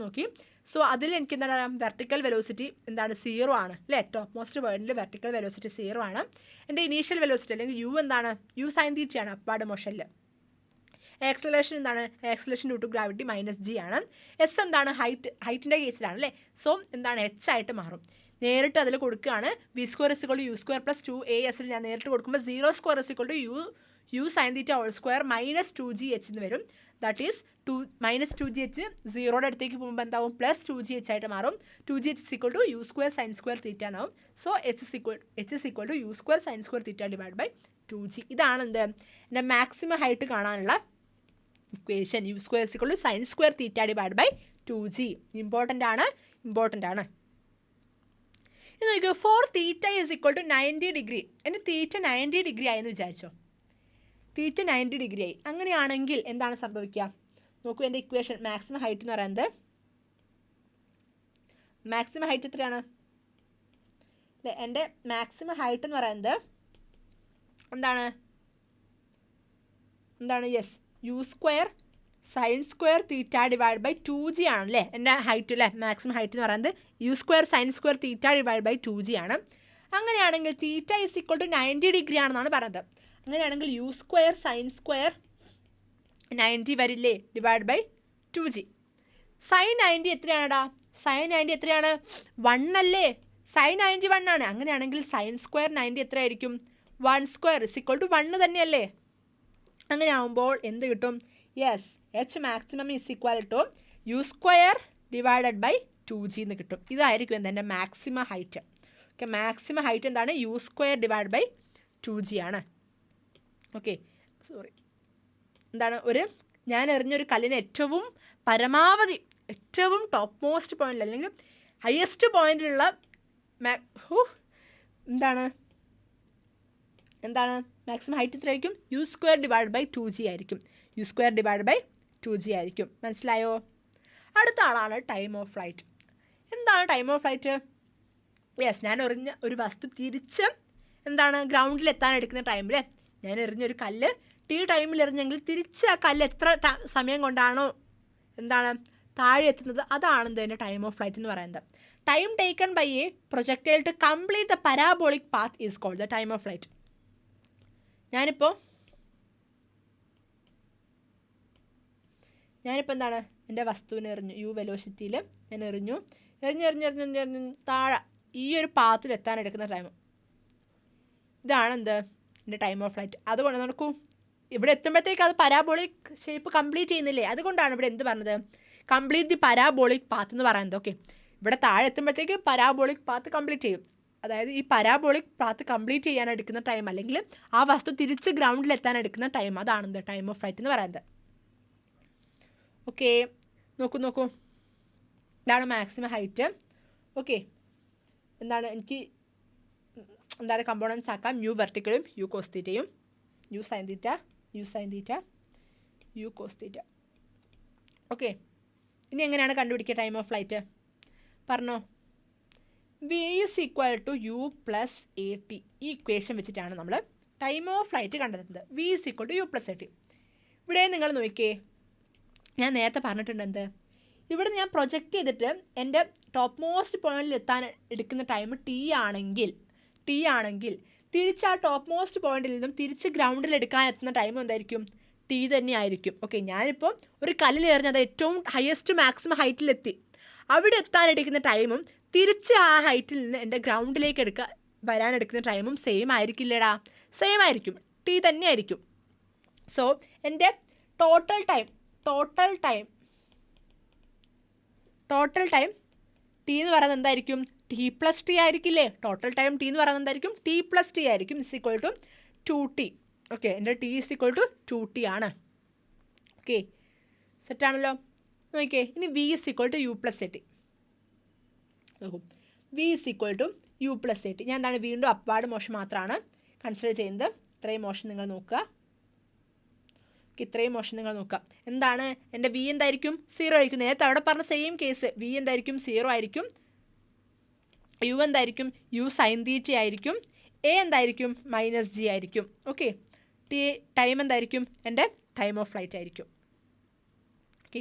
നോക്കി. സോ അതിൽ എനിക്ക് എന്താണ് പറയാം? വെർട്ടിക്കൽ വെലോസിറ്റി എന്താണ്? 0 ആണ് അല്ലേ? ടോപ്പ് മോസ്റ്റ് പോയിന്റിൽ വെർട്ടിക്കൽ വെലോസിറ്റി 0 ആണ്. എൻ്റെ ഇനീഷ്യൽ വെലോസിറ്റി അല്ലെങ്കിൽ യു എന്താണ്? യു സൈൻ തീറ്റയാണ് അപ്വാർഡ് മോഷനിൽ. ആക്സിലറേഷൻ എന്താണ്? Acceleration due to gravity minus g ആണ്. എസ് എന്താണ്? ഹൈറ്റിൻ്റെ കേസിലാണ് അല്ലേ? സോ എന്താണ്? എച്ച് ആയിട്ട് മാറും. നേരിട്ട് അതിൽ കൊടുക്കുകയാണ് v square is equal to u square plus 2as. ഞാൻ നേരിട്ട് കൊടുക്കുമ്പോൾ 0 square is equal to u sign theta whole square minus 2gh എന്ന് വരും. ദാറ്റ് ഈസ് മൈനസ് 2gh 0യുടെ അടുത്തേക്ക് പോകുമ്പോൾ എന്താവും? പ്ലസ് 2gh ആയിട്ട് മാറും. 2gh is equal to u square sign square theta എന്നാവും. So h is equal to u square sign square theta divide by 2g. ഇതാണ് എന്ത്? എൻ്റെ മാക്സിമം ഹൈറ്റ് കാണാനുള്ള equation. U square is equal to sine square theta divide by 2g. Important ആണ്. ഇനി നോക്കൂ, for theta is equal to 90 degree. എൻ്റെ തീറ്റ 90 ഡിഗ്രി ആയെന്ന് വിചാരിച്ചോ? തീറ്റ 90 ഡിഗ്രി ആയി. അങ്ങനെയാണെങ്കിൽ എന്താണ് സംഭവിക്കുക? നോക്കൂ, എൻ്റെ ഇക്വേഷൻ മാക്സിമം ഹൈറ്റ് എന്ന് പറയുന്നത്, മാക്സിമം ഹൈറ്റ് എത്രയാണ്? എൻ്റെ മാക്സിമം ഹൈറ്റ് എന്ന് പറയുന്നത് എന്താണ്? Yes, u square sign square theta divide by 2g ആണല്ലേ എൻ്റെ ഹൈറ്റ് അല്ലേ? മാക്സിമം ഹൈറ്റ് എന്ന് പറയുന്നത് u square sign square theta divide by 2g ആണ്. അങ്ങനെയാണെങ്കിൽ theta is equal to 90 degree ആണെന്നാണ് പറയുന്നത്. അങ്ങനെയാണെങ്കിൽ യു സ്ക്വയർ സൈൻ സ്ക്വയർ 90 വരില്ലേ? Divide by 2g. സൈൻ 90 എത്രയാണെടാ? സൈൻ 90 എത്രയാണ്? 1 അല്ലേ? സൈൻ 90 1 ആണ്. അങ്ങനെയാണെങ്കിൽ സൈൻ സ്ക്വയർ 90 എത്രയായിരിക്കും? 1 സ്ക്വയർ ഇസ് ഈക്വൽ ടു 1 തന്നെയല്ലേ? അങ്ങനെ ആകുമ്പോൾ എന്ത് കിട്ടും? Yes, h maximum is equal to u square divided by 2g എന്ന് കിട്ടും. ഇതായിരിക്കും എൻ്റെ maximum height. Okay, maximum height എന്താണ്? U square divide by 2g ആണ്. ഓക്കെ, സോറി, എന്താണ്? ഞാൻ എറിഞ്ഞൊരു കല്ലിന് പരമാവധി ഏറ്റവും ടോപ്പ് മോസ്റ്റ് പോയിന്റിൽ അല്ലെങ്കിൽ ഹയസ്റ്റ് പോയിന്റിലുള്ള എന്താണ് മാക്സിമം ഹൈറ്റ് എത്രയായിരിക്കും? U square divide by 2g ആയിരിക്കും. U square divide by 2g ആയിരിക്കും. മനസ്സിലായോ? അടുത്ത ആളാണ് ടൈം ഓഫ് ഫ്ലൈറ്റ്. എന്താണ് ടൈം ഓഫ് ഫ്ലൈറ്റ്? യെസ്, ഞാൻ എറിഞ്ഞ ഒരു വസ്തു തിരിച്ച് ഗ്രൗണ്ടിൽ എത്താൻ എടുക്കുന്ന ടൈമിൽ ഞാൻ എറിഞ്ഞൊരു കല്ല് ടൈമിൽ എറിഞ്ഞെങ്കിൽ തിരിച്ച് ആ കല്ല് എത്ര സമയം കൊണ്ടാണോ താഴെ എത്തുന്നത് അതാണ് എൻ്റെ ടൈം ഓഫ് ഫ്ലൈറ്റ് എന്ന് പറയുന്നത്. Time taken by a projectile to complete the parabolic path is called the time of flight. ഞാനിപ്പോൾ എൻ്റെ വസ്തുവിനെ എറിഞ്ഞു. യു വെലോസിറ്റിയിൽ ഞാൻ എറിഞ്ഞു താഴെ ഈ ഒരു പാത്തിൽ എത്താൻ എടുക്കുന്ന ടൈം. ഇതാണ് എൻ്റെ ടൈം ഓഫ് ഫ്ലൈറ്റ്. അതുകൊണ്ട് നോക്കൂ, ഇവിടെ എത്തുമ്പോഴത്തേക്ക് അത് പരാബോളിക് ഷേപ്പ് കംപ്ലീറ്റ് ചെയ്യുന്നില്ലേ, അതുകൊണ്ടാണ് ഇവിടെ എന്ത് പറഞ്ഞത്, കംപ്ലീറ്റ് ദി പരാബോളിക് പാത്ത് എന്ന് പറയുന്നത്. ഓക്കെ, ഇവിടെ താഴെ എത്തുമ്പോഴത്തേക്ക് പരാബോളിക് പാത്ത് കംപ്ലീറ്റ് ചെയ്യും. അതായത് ഈ പരാബോളിക് പാത്ത് കംപ്ലീറ്റ് ചെയ്യാൻ എടുക്കുന്ന ടൈം, അല്ലെങ്കിൽ ആ വസ്തു തിരിച്ച് ഗ്രൗണ്ടിലെത്താൻ എടുക്കുന്ന ടൈം, അതാണ് ടൈം ഓഫ് ഫ്ലൈറ്റ് എന്ന് പറയുന്നത്. ഓക്കെ, നോക്കൂ, ഇതാണ് മാക്സിമം ഹൈറ്റ്. ഓക്കെ, എന്താണ് കമ്പോണൻസ് ആക്കാം, യു വെർട്ടിക്കലും യു കോസ് തീറ്റയും, u sign theta, u cos theta. Okay, ഇനി എങ്ങനെയാണ് കണ്ടുപിടിക്കുക ടൈം ഓഫ് ഫ്ലൈറ്റ് പറഞ്ഞോ. V is equal to u plus a t. ഈ ഇക്വേഷൻ വെച്ചിട്ടാണ് നമ്മൾ ടൈം ഓഫ് ഫ്ലൈറ്റ് കണ്ടെത്തുന്നത്. V is equal to u plus a t. ഇവിടെ നിങ്ങൾ നോക്കിയേ, ഞാൻ നേരത്തെ പറഞ്ഞിട്ടുണ്ട് എന്ത്, ഇവിടെ ഞാൻ പ്രൊജക്റ്റ് ചെയ്തിട്ട് എൻ്റെ ടോപ്പ് മോസ്റ്റ് പോയിന്റിൽ എത്താൻ എടുക്കുന്ന ടൈം ടി ആണെങ്കിൽ തിരിച്ച് ആ ടോപ്പ് മോസ്റ്റ് പോയിന്റിൽ നിന്നും തിരിച്ച് ഗ്രൗണ്ടിൽ എടുക്കാൻ എത്തുന്ന ടൈം എന്തായിരിക്കും, ടി തന്നെ ആയിരിക്കും. ഓക്കെ, ഞാനിപ്പോൾ ഒരു കല്ലിൽ എറിഞ്ഞത് ഏറ്റവും ഹയസ്റ്റ് മാക്സിമം ഹൈറ്റിലെത്തി, അവിടെ എത്താൻ എടുക്കുന്ന ടൈമും തിരിച്ച് ആ ഹൈറ്റിൽ നിന്ന് എൻ്റെ ഗ്രൗണ്ടിലേക്ക് വരാനെടുക്കുന്ന ടൈമും സെയിം ആയിരിക്കില്ലേടാ, സെയിം ആയിരിക്കും, ടി തന്നെ ആയിരിക്കും. സോ എൻ്റെ ടോട്ടൽ ടൈം ടി എന്ന് പറയുന്നത് എന്തായിരിക്കും, ടി പ്ലസ് ടി ആയിരിക്കില്ലേ. ടോട്ടൽ ടൈം ടി എന്ന് പറയുന്നത് എന്തായിരിക്കും, ടി പ്ലസ് ടി ആയിരിക്കും, is equal to 2t. Okay, എൻ്റെ t is equal to 2t ആണ്. ഓക്കെ, സെറ്റാണല്ലോ. നോക്കിയേ, ഇനി v is equal to u plus a t. നോക്കൂ, v is equal to u plus a t. ഞാൻ എന്താണ് വീണ്ടും അപ്വാർഡ് മോഷൻ മാത്രമാണ് കൺസിഡർ ചെയ്യുന്നത്. ഇത്രയും മോഷൻ നിങ്ങൾ നോക്കുക, എന്താണ് എൻ്റെ വി എന്തായിരിക്കും, 0 ആയിരിക്കും. നേരത്തെ അവിടെ പറഞ്ഞ സെയിം കേസ്, വി എന്തായിരിക്കും, 0 ആയിരിക്കും. യു എന്തായിരിക്കും, യു സൈൻ തീറ്റ ആയിരിക്കും. എ എന്തായിരിക്കും, -g ആയിരിക്കും. ഓക്കെ, ടൈം എന്തായിരിക്കും, എൻ്റെ ടൈം ഓഫ് ഫ്ലൈറ്റ് ആയിരിക്കും. ഓക്കെ,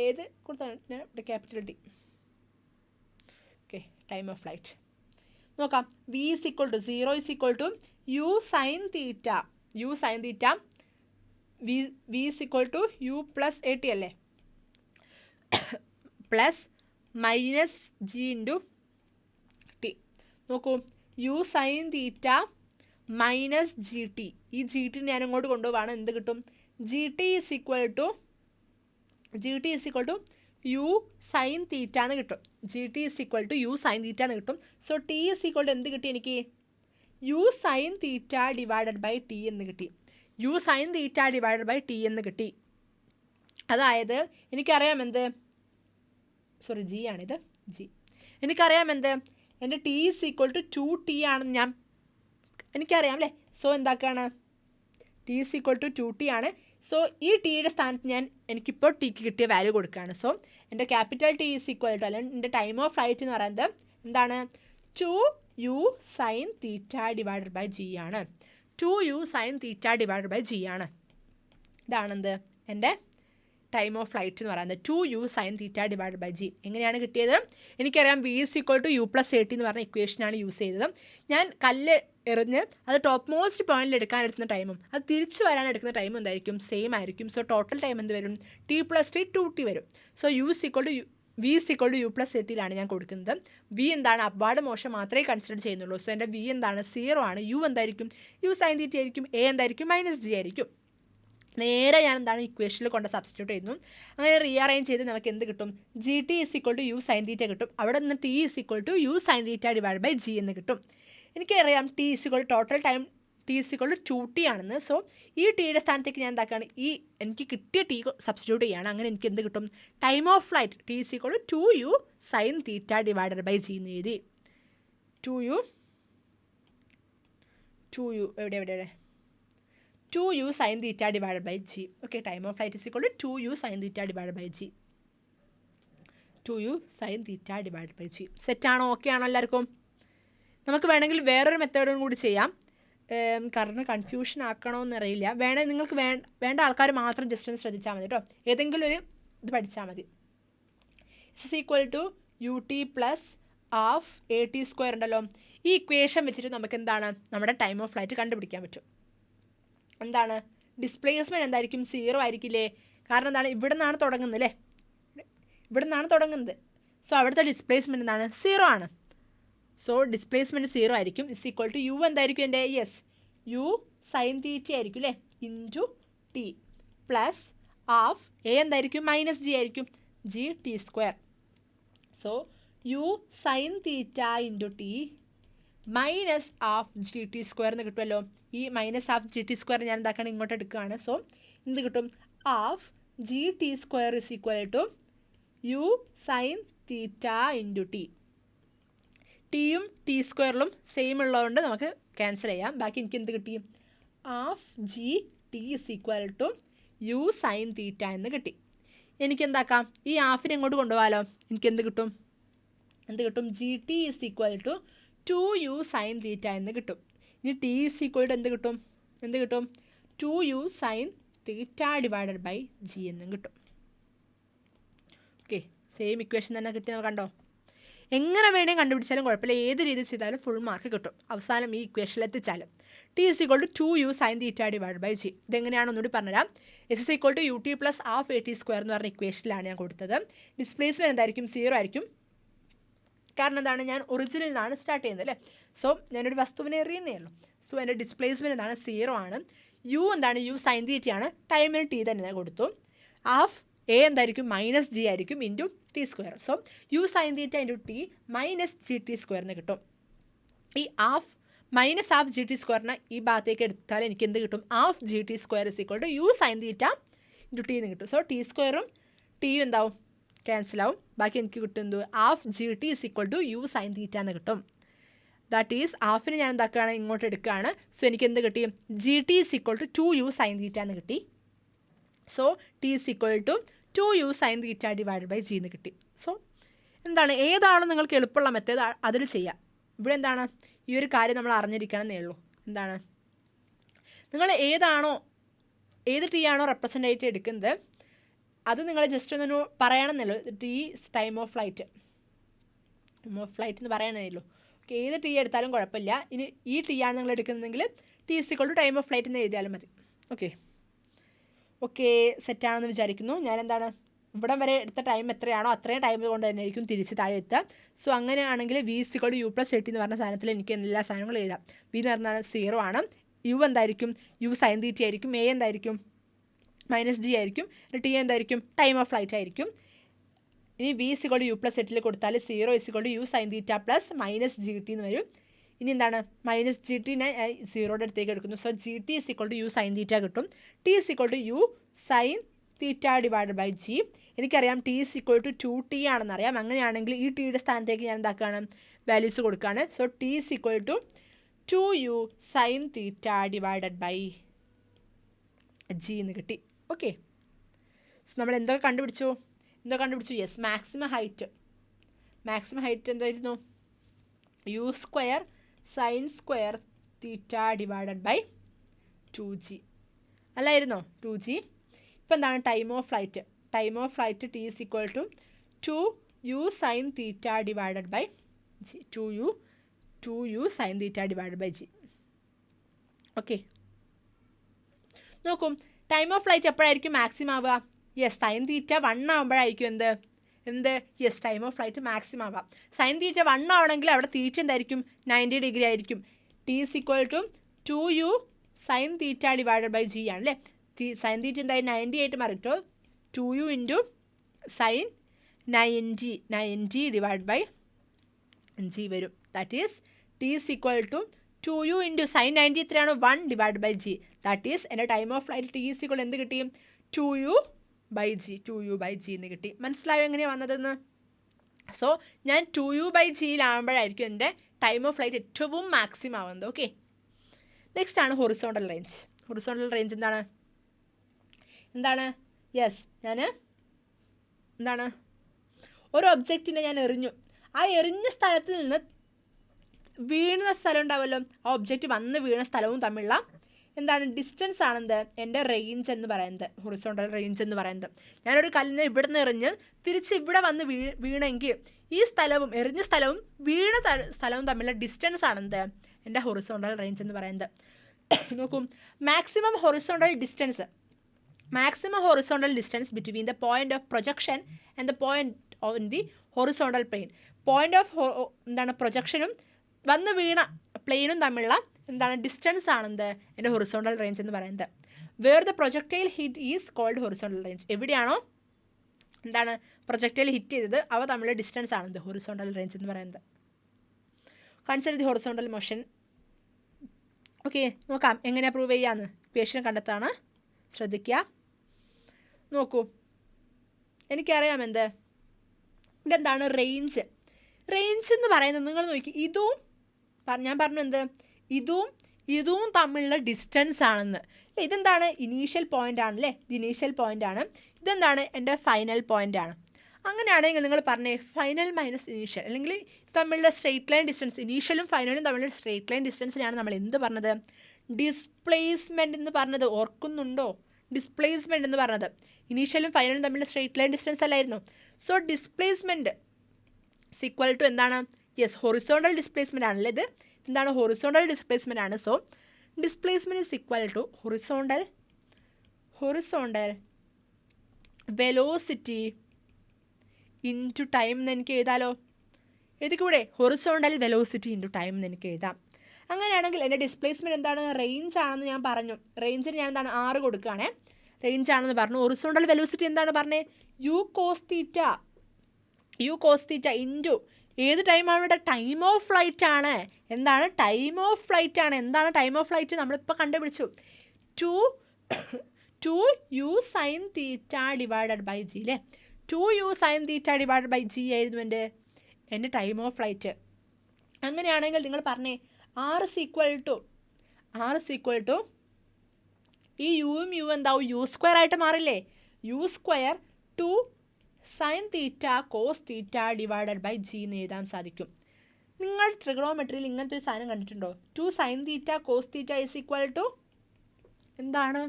ഏത് കൊടുത്താണ് ഇവിടെ capital T. Okay, time of flight നോക്കാം. V is equal to 0 is equal to u sign theta. V is equal to u plus a t അല്ലേ, പ്ലസ് -g ഇൻറ്റു ടി. നോക്കൂ, യു സൈൻ തീറ്റ -gt. ഈ ജി ടി ഞാൻ ഇങ്ങോട്ട് കൊണ്ടുപോവാണ്, എന്ത് കിട്ടും, g t is equal to u sign theta എന്ന് കിട്ടും. So t is equal to എന്ത് കിട്ടി എനിക്ക്, u sign theta divided by t എന്ന് കിട്ടി. അതായത് എനിക്കറിയാം എന്ത്, ജി ആണിത്, എനിക്കറിയാം എന്ത്, എൻ്റെ t is equal to 2t ആണെന്ന് എനിക്കറിയാം അല്ലേ. സോ എന്താക്കാണ്, t is equal to 2t ആണ്. സോ ഈ ടിയുടെ സ്ഥാനത്ത് എനിക്കിപ്പോൾ ടിക്ക് കിട്ടിയ വാല്യൂ കൊടുക്കുകയാണ്. സോ എൻ്റെ capital t is equal to, അല്ലെങ്കിൽ എൻ്റെ ടൈം ഓഫ് ഫ്ലൈറ്റ് എന്ന് പറയുന്നത് എന്താണ്, 2u sign theta divided by g ആണ്. 2u sign theta divided by g ആണ്. ഇതാണെന്ത്, എൻ്റെ ടൈം ഓഫ് ഫ്ലൈറ്റ് എന്ന് പറയുന്നത് 2u sign theta divided by g. എങ്ങനെയാണ് കിട്ടിയത്, എനിക്കറിയാം v is equal to u plus a t എന്ന് പറഞ്ഞ ഇക്വേഷനാണ് യൂസ് ചെയ്തത്. ഞാൻ കല്ല് എറിഞ്ഞ് അത് ടോപ്പ് മോസ്റ്റ് പോയിന്റിൽ എടുക്കുന്ന ടൈമും അത് തിരിച്ച് വരാൻ എടുക്കുന്ന ടൈമും എന്തായിരിക്കും, സെയിം ആയിരിക്കും. സോ ടോട്ടൽ ടൈം എന്ത് വരും, ടി പ്ലസ് ടി 2t വരും. So v is equal to u plus a ടിയിലാണ് ഞാൻ കൊടുക്കുന്നത്. വി എന്താണ്, അപ്വാർഡ് മോഷൻ മാത്രമേ കൺസിഡർ ചെയ്യുന്നുള്ളൂ. സോ എൻ്റെ വി എന്താണ്, 0 ആണ്. യു എന്തായിരിക്കും, യു സൈൻ തീറ്റ ആയിരിക്കും. എ എന്തായിരിക്കും, -g ആയിരിക്കും. നേരെ ഞാൻ എന്താണ് ഇക്വേഷനിൽ കൊണ്ട് സബ്സ്റ്റിറ്റ്യൂട്ട് ചെയ്യുന്നു. അങ്ങനെ റീഅറേഞ്ച് ചെയ്ത് നമുക്ക് എന്ത് കിട്ടും, g t is equal to u sign theta കിട്ടും. അവിടെ നിന്ന് t is equal to u sign theta divide by g എന്ന് കിട്ടും. എനിക്കറിയാം t is equal total time t is equal to 2t ആണെന്ന്. സോ ഈ ടിയുടെ സ്ഥാനത്തേക്ക് ഞാൻ എന്താക്കുകയാണ്, ഈ എനിക്ക് കിട്ടിയ ടി സബ്സ്റ്റിറ്റ്യൂട്ട് ചെയ്യുകയാണ്. അങ്ങനെ എനിക്ക് എന്ത് കിട്ടും, time of flight t is equal to 2u sign theta divided by g എന്ന് എഴുതി. 2u എവിടെ 2u sign theta divided by g. Okay, time of flight is equal to 2u sign theta divided by g. 2u sign theta divided by g. സെറ്റാണോ, ഓക്കെ ആണോ എല്ലാവർക്കും? നമുക്ക് വേണമെങ്കിൽ വേറൊരു മെത്തേഡും കൂടി ചെയ്യാം, കാരണം കൺഫ്യൂഷൻ ആക്കണമെന്നറിയില്ല. വേണമെങ്കിൽ നിങ്ങൾക്ക് വേണ്ട ആൾക്കാർ മാത്രം ജസ്റ്റ് ഒന്ന് ശ്രദ്ധിച്ചാൽ മതി കേട്ടോ. ഏതെങ്കിലും ഒരു ഇത് പഠിച്ചാൽ മതി. Is equal to u t plus half a t square ഉണ്ടല്ലോ. ഈ ഇക്വേഷൻ വെച്ചിട്ട് നമുക്ക് എന്താണ്, നമ്മുടെ ടൈം ഓഫ് ഫ്ലൈറ്റ് കണ്ടുപിടിക്കാൻ പറ്റും. എന്താണ്, ഡിസ്പ്ലേസ്മെൻറ്റ് എന്തായിരിക്കും, 0 ആയിരിക്കില്ലേ. കാരണം എന്താണ്, ഇവിടെ നിന്നാണ് തുടങ്ങുന്നത് അല്ലേ, സോ അവിടുത്തെ ഡിസ്പ്ലേസ്മെൻറ്റ് എന്താണ്, 0 ആണ്. സോ ഡിസ്പ്ലേസ്മെൻറ്റ് 0 ആയിരിക്കും. ഇസ് ഈക്വൽ ടു യു എന്തായിരിക്കും എൻ്റെ, യെസ് യു സൈൻ തീറ്റ ആയിരിക്കും അല്ലേ, into t plus half a എന്തായിരിക്കും മൈനസ് ജി ആയിരിക്കും, g t square. So u sign theta into t minus half g t square എന്ന് കിട്ടുമല്ലോ. ഈ minus half g t square ഞാൻ എന്താക്കണം ഇങ്ങോട്ട് എടുക്കുകയാണ്. സോ എന്ത് കിട്ടും, half g t square is equal to u sign theta into t. ടിയും ടി സ്ക്വയറിലും സെയിം ഉള്ളതുകൊണ്ട് നമുക്ക് ക്യാൻസൽ ചെയ്യാം. ബാക്കി എനിക്ക് എന്ത് കിട്ടി, half g t is equal to u sign theta എന്ന് കിട്ടി. എനിക്ക് എന്താക്കാം, ഈ ഹാഫിനെ എങ്ങോട്ട് കൊണ്ടുപോകാമല്ലോ. എനിക്ക് എന്ത് കിട്ടും, g t is equal to 2u sign theta എന്ന് കിട്ടും. ഇനി ടി ഇസ് ഈക്വൽ ടു എന്ത് കിട്ടും 2u sign theta divided by g എന്നും കിട്ടും. ഓക്കെ, സെയിം ഇക്വേഷൻ തന്നെ കിട്ടി. നമ്മൾ കണ്ടോ, എങ്ങനെ വേണേലും കണ്ടുപിടിച്ചാലും കുഴപ്പമില്ല, ഏത് രീതിയിൽ ചെയ്താലും ഫുൾ മാർക്ക് കിട്ടും. അവസാനം ഈ ഇക്വേഷനിൽ എത്തിച്ചാലും t is equal to 2u sign theta divide by g. ഇതെങ്ങനെയാണ് ഒന്നുകൂടി പറഞ്ഞുതരാം. S is equal to u t plus half a t square എന്ന് പറഞ്ഞ ഇക്വേഷനിലാണ് ഞാൻ കൊടുത്തത്. ഡിസ്പ്ലേസ്മെൻറ്റ് എന്തായിരിക്കും, 0 ആയിരിക്കും. കാരണം എന്താണ്, ഞാൻ ഒറിജിനിൽ നിന്നാണ് സ്റ്റാർട്ട് ചെയ്യുന്നത് അല്ലേ. സോ ഞാനൊരു വസ്തുവിനെ എറിയുന്നേ ഉള്ളൂ. സോ എൻ്റെ ഡിസ്പ്ലേസ്മെൻറ്റ് എന്താണ്, 0 ആണ്. യു എന്താണ്, യു സൈൻ തീറ്റയാണ്, ടൈമിന് ടി തന്നെ ഞാൻ കൊടുത്തു. ഹാഫ് എ എന്തായിരിക്കും, മൈനസ് ജി ആയിരിക്കും into T square. So u sign theta into t minus g T സ്ക്വയറിന് കിട്ടും. ഈ മൈനസ് ഹാഫ് ജി ടി സ്ക്വയറിന് ഈ ഭാഗത്തേക്ക് എടുത്താൽ എനിക്ക് എന്ത് കിട്ടും, half g t square is equal to u sign theta into t എന്ന് കിട്ടും. സോ ടി സ്ക്വയറും ടിയും എന്താവും, ക്യാൻസലാവും. ബാക്കി എനിക്ക് കിട്ടുന്നത് half g t is equal to u sign theta എന്ന് കിട്ടും. ദാറ്റ് ഈസ് ഹാഫിന് ഞാൻ എന്താക്കുകയാണ്, ഇങ്ങോട്ട് എടുക്കുകയാണ്. സോ എനിക്ക് എന്ത് കിട്ടി, g t is equal to 2u sign theta എന്ന് കിട്ടി. So t is equal to 2u sign theta divide by g എന്ന് കിട്ടി. സോ എന്താണ്, ഏതാണോ നിങ്ങൾക്ക് എളുപ്പമുള്ള മെത്തേഡ് അതിൽ ചെയ്യാം. ഇവിടെ എന്താണ്, ഈ ഒരു കാര്യം നമ്മൾ അറിഞ്ഞിരിക്കണമെന്നേ ഉള്ളൂ. എന്താണ്, നിങ്ങൾ ഏത് ടി ആണോ റെപ്രസെൻറ്റേറ്റ് എടുക്കുന്നത് അത് നിങ്ങൾ ജസ്റ്റ് ഒന്ന് പറയണമെന്നല്ലോ. ടി ടൈം ഓഫ് ഫ്ലൈറ്റ് എന്ന് പറയണേ ഉള്ളൂ. ഓക്കെ, ഏത് ടി എടുത്താലും കുഴപ്പമില്ല. ഇനി ഈ ടി ആണ് നിങ്ങൾ എടുക്കുന്നതെങ്കിൽ t is equal to time of flight എന്ന് എഴുതിയാലും മതി. ഓക്കെ സെറ്റാണെന്ന് വിചാരിക്കുന്നു. ഞാനെന്താണ്, ഇവിടം വരെ എടുത്ത ടൈം എത്രയാണോ അത്രയും ടൈം കൊണ്ട് തന്നെ ആയിരിക്കും തിരിച്ച് താഴെ എത്തുക. സോ അങ്ങനെയാണെങ്കിൽ v is equal to u plus 80 എന്ന് പറഞ്ഞ സാധനത്തിൽ എനിക്ക് എല്ലാ സാധനങ്ങളും എഴുതാം. വി എന്ന് പറഞ്ഞാൽ 0 ആണ്. യു എന്തായിരിക്കും, യു സൈൻ തീറ്റ ആയിരിക്കും. എ എന്തായിരിക്കും, മൈനസ് ജി ആയിരിക്കും. ടി എന്തായിരിക്കും, ടൈം ഓഫ് ഫ്ലൈറ്റ് ആയിരിക്കും. ഇനി v is equal to u plus 8 കൊടുത്താൽ 0 is equal to u sign theta plus minus g t എന്ന് വരും. ഇനി എന്താണ്, മൈനസ് ജി ടിനെ 0യുടെ അടുത്തേക്ക് എടുക്കുന്നു. So g t is equal to u sign theta കിട്ടും. T is equal to u sign theta divide by g. എനിക്കറിയാം t is equal to 2t ആണെന്നറിയാം. അങ്ങനെയാണെങ്കിൽ ഈ ടിയുടെ സ്ഥാനത്തേക്ക് ഞാൻ എന്താക്കുകയാണ്, വാല്യൂസ് കൊടുക്കുകയാണ്. So t is equal to 2u sign theta divided by g എന്ന് കിട്ടി. ഓക്കെ, സോ നമ്മൾ എന്തൊക്കെ കണ്ടുപിടിച്ചു, യെസ്, മാക്സിമം ഹൈറ്റ് എന്തായിരുന്നു, u square sign square theta divided by 2g അല്ലായിരുന്നോ, 2g. ഇപ്പം എന്താണ്, time of flight t is equal to 2u sign theta divided by g. 2u sign theta divided by g. Okay, നോക്കും ടൈം ഓഫ് ഫ്ലൈറ്റ് എപ്പോഴായിരിക്കും മാക്സിമം ആവുക, യെസ് സൈൻ തീറ്റ 1 ആകുമ്പോഴായിരിക്കും yes time of flight maximum ആവാം. സൈൻ തീറ്റ 1 ആവണമെങ്കിൽ അവിടെ തീറ്റ എന്തായിരിക്കും, 90 ഡിഗ്രി ആയിരിക്കും. T is equal to 2u sign theta divided by g ആണ് അല്ലേ. സൈൻ തീറ്റ എന്തായാലും 90 ആയിട്ട് മാറിയിട്ടോ, 2u into sine 90 divide by g വരും. That is t is equal to 2u into sine 90 എത്രയാണ്, 1 divide by g. That is എൻ്റെ time of flight t is equal എന്ത് കിട്ടി, 2u ബൈ ജി എന്ന് കിട്ടി. മനസ്സിലായോ എങ്ങനെയാണ് വന്നതെന്ന്. സോ ഞാൻ 2u ബൈ ജിയിലാകുമ്പോഴായിരിക്കും എൻ്റെ ടൈം ഓഫ് ഫ്ലൈറ്റ് ഏറ്റവും മാക്സിമം ആവുന്നത്. ഓക്കെ, നെക്സ്റ്റ് ആണ് ഹൊറിസോണ്ടൽ റേഞ്ച്. എന്താണ് യെസ്, ഞാൻ എന്താണ് ഒരു ഒബ്ജക്റ്റിനെ ഞാൻ എറിഞ്ഞു. ആ എറിഞ്ഞ സ്ഥലത്ത് നിന്ന് വീണ സ്ഥലം ഉണ്ടാവുമല്ലോ, ആ ഒബ്ജക്റ്റ് വന്ന് വീണ സ്ഥലവും തമ്മിലുള്ള എന്താണ് ഡിസ്റ്റൻസ് ആണെന്ത്, എൻ്റെ റേഞ്ച് എന്ന് പറയുന്നത്, ഹൊറിസോണ്ടൽ റേഞ്ച് എന്ന് പറയുന്നത്. ഞാനൊരു കല്ലിനെ ഇവിടെ നിന്ന് എറിഞ്ഞ് തിരിച്ച് ഇവിടെ വന്ന് വീണെങ്കിൽ ഈ സ്ഥലവും എറിഞ്ഞ സ്ഥലവും വീണ സ്ഥലവും തമ്മിലുള്ള ഡിസ്റ്റൻസ് ആണെന്ത്, എൻ്റെ ഹൊറിസോണ്ടൽ റേഞ്ച് എന്ന് പറയുന്നത്. നോക്കും, maximum horizontal distance between the point of projection and the point on the horizontal plane. Point of പ്രൊജക്ഷനും വന്ന് വീണ പ്ലെയിനും തമ്മിലുള്ള എന്താണ് ഡിസ്റ്റൻസ് ആണെന്ത് എൻ്റെ ഹൊറിസോണ്ടൽ റേഞ്ച് എന്ന് പറയുന്നത്. Where the projectile hit is called horizontal range. എവിടെയാണോ എന്താണ് പ്രൊജക്ടൈൽ ഹിറ്റ് ചെയ്തത് അവ തമ്മിലുള്ള ഡിസ്റ്റൻസ് ആണെന്ത് ഹൊറിസോണ്ടൽ റേഞ്ച് എന്ന് പറയുന്നത്. Consider the horizontal motion. Okay, നോക്കാം എങ്ങനെയാണ് പ്രൂവ് ചെയ്യാമെന്ന്. ഇക്വേഷൻ കണ്ടെത്താണ്, ശ്രദ്ധിക്കുക. നോക്കൂ, എനിക്കറിയാം എന്ത് ഇതെന്താണ് റേഞ്ച്. റേഞ്ച് എന്ന് പറയുന്നത് നിങ്ങൾ നോക്കി, ഇതും ഞാൻ പറഞ്ഞു എന്ത് ഇതും തമ്മിലുള്ള ഡിസ്റ്റൻസ് ആണെന്ന്. ഇതെന്താണ് ഇനീഷ്യൽ പോയിൻ്റ് ആണല്ലേ, ഇത് ഇനീഷ്യൽ പോയിൻ്റ് ആണ്. ഇതെന്താണ് എൻ്റെ ഫൈനൽ പോയിൻ്റ് ആണ്. അങ്ങനെയാണെങ്കിൽ നിങ്ങൾ പറഞ്ഞേ ഫൈനൽ മൈനസ് ഇനീഷ്യൽ, അല്ലെങ്കിൽ തമ്മിലുള്ള സ്ട്രെയിറ്റ് ലൈൻ ഡിസ്റ്റൻസ്, ഇനീഷ്യലും ഫൈനലും തമ്മിലുള്ള സ്ട്രെയിറ്റ് ലൈൻ ഡിസ്റ്റൻസിനാണ് നമ്മൾ എന്ത് പറഞ്ഞത്, ഡിസ്പ്ലേസ്മെൻറ്റ് എന്ന് പറഞ്ഞത്. ഓർക്കുന്നുണ്ടോ ഡിസ്പ്ലേസ്മെൻറ്റ് എന്ന് പറഞ്ഞത്? ഇനീഷ്യലും ഫൈനലും തമ്മിലുള്ള സ്ട്രെയിറ്റ് ലൈൻ ഡിസ്റ്റൻസ് അല്ലായിരുന്നു. സോ ഡിസ്പ്ലേസ്മെൻറ്റ് ഈക്വൽ ടു എന്താണ്? യെസ്, ഹൊറിസോണ്ടൽ ഡിസ്പ്ലേസ്മെൻ്റ് ആണല്ലേ ഇത്. എന്താണ് ഹൊറിസോണ്ടൽ ഡിസ്പ്ലേസ്മെൻ്റ് ആണ്. So displacement is equal to horizontal velocity into time എന്ന് എനിക്ക് എഴുതാലോ. എഴുതിക്കൂടെ? ഹൊറിസോണ്ടൽ വെലോസിറ്റി ഇൻറ്റു ടൈം എന്ന് എനിക്ക് എഴുതാം. അങ്ങനെയാണെങ്കിൽ എൻ്റെ ഡിസ്പ്ലേസ്മെൻറ്റ് എന്താണ്? റേഞ്ച് ആണെന്ന് ഞാൻ പറഞ്ഞു. റേഞ്ചിന് ഞാൻ എന്താണ് 6 കൊടുക്കുകയാണേ, റേഞ്ച് ആണെന്ന് പറഞ്ഞു. ഹൊറിസോണ്ടൽ വെലോസിറ്റി എന്താണ് പറഞ്ഞേ? യു കോസ് തീറ്റ ഇൻറ്റു ഏത് ടൈമാണ് ഇവിടെ? ടൈം ഓഫ് ഫ്ലൈറ്റ് ആണ്. എന്താണ്? ടൈം ഓഫ് ഫ്ലൈറ്റ് ആണ്. എന്താണ് ടൈം ഓഫ് ഫ്ലൈറ്റ്? നമ്മളിപ്പോൾ കണ്ടുപിടിച്ചു. 2u sin theta divided by g അല്ലേ. 2u sin theta divided by g ആയിരുന്നു എൻ്റെ ടൈം ഓഫ് ഫ്ലൈറ്റ്. അങ്ങനെയാണെങ്കിൽ നിങ്ങൾ പറഞ്ഞേ R is equal to ഈ യുവും യു എന്താവും? യു സ്ക്വയർ ആയിട്ട് മാറില്ലേ? U square 2 sin theta cos theta divided by g എന്ന് എഴുതാൻ സാധിക്കും. നിങ്ങൾ ട്രിഗണോമെട്രിയിൽ ഇങ്ങനത്തെ ഒരു സാധനം കണ്ടിട്ടുണ്ടോ? 2 sin theta cos theta is equal to എന്താണ്?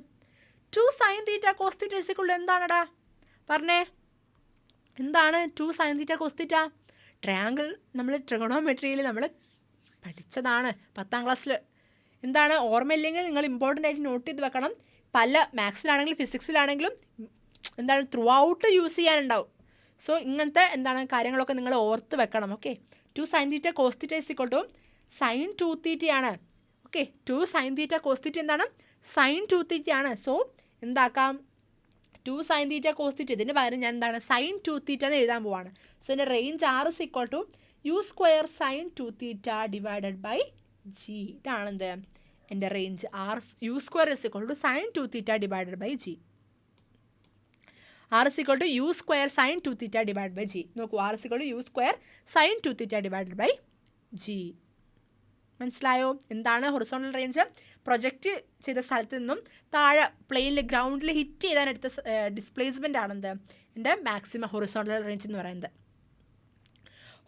2 sin theta cos theta is equal to എന്താണെടാ പറഞ്ഞേ? എന്താണ് 2 sin theta cos theta? Triangle നമ്മൾ ട്രിഗണോമെട്രിയിൽ നമ്മൾ പഠിച്ചതാണ് 10ാം ക്ലാസ്സിൽ. എന്താണ്? ഓർമ്മയില്ലെങ്കിൽ നിങ്ങൾ ഇമ്പോർട്ടൻ്റ് ആയിട്ട് നോട്ട് ചെയ്ത് വെക്കണം. പല മാത്സിലാണെങ്കിലും ഫിസിക്സിലാണെങ്കിലും എന്താണ് ത്രൂ ഔട്ട് യൂസ് ചെയ്യാനുണ്ടാവും. സോ ഇങ്ങനത്തെ എന്താണ് കാര്യങ്ങളൊക്കെ നിങ്ങൾ ഓർത്ത് വെക്കണം. Okay, 2 sin theta cos theta is equal to sin 2 തീറ്റയാണ്. Okay, 2 sin theta cos theta എന്താണ്? sin 2 തീറ്റയാണ്. സോ എന്താക്കാം? 2 sin തീറ്റ കോസ് തീറ്റ ഇതിന് പകരം ഞാൻ എന്താണ് sin 2 തീറ്റ എന്ന് എഴുതാൻ പോവാണ്. സോ എൻ്റെ range R is equal to u square sin 2 theta divided by g. ഇതാണെന്ത് എൻ്റെ range. u square is equal to sin 2 theta divided by g. R is equal to u square sin 2 theta divide by g. നോക്കൂ, R is equal to u square sin 2 theta divided by g. മനസ്സിലായോ? എന്താണ് ഹൊറിസോണ്ടൽ റേഞ്ച്? പ്രൊജക്റ്റ് ചെയ്ത സ്ഥലത്ത് നിന്നും താഴെ പ്ലെയിനിൽ ഗ്രൗണ്ടിൽ ഹിറ്റ് ചെയ്താൻ എടുത്ത ഡിസ്പ്ലേസ്മെൻ്റ് ആണെന്ത് എൻ്റെ മാക്സിമം ഹൊറിസോണ്ടൽ റേഞ്ച് എന്ന് പറയുന്നത്.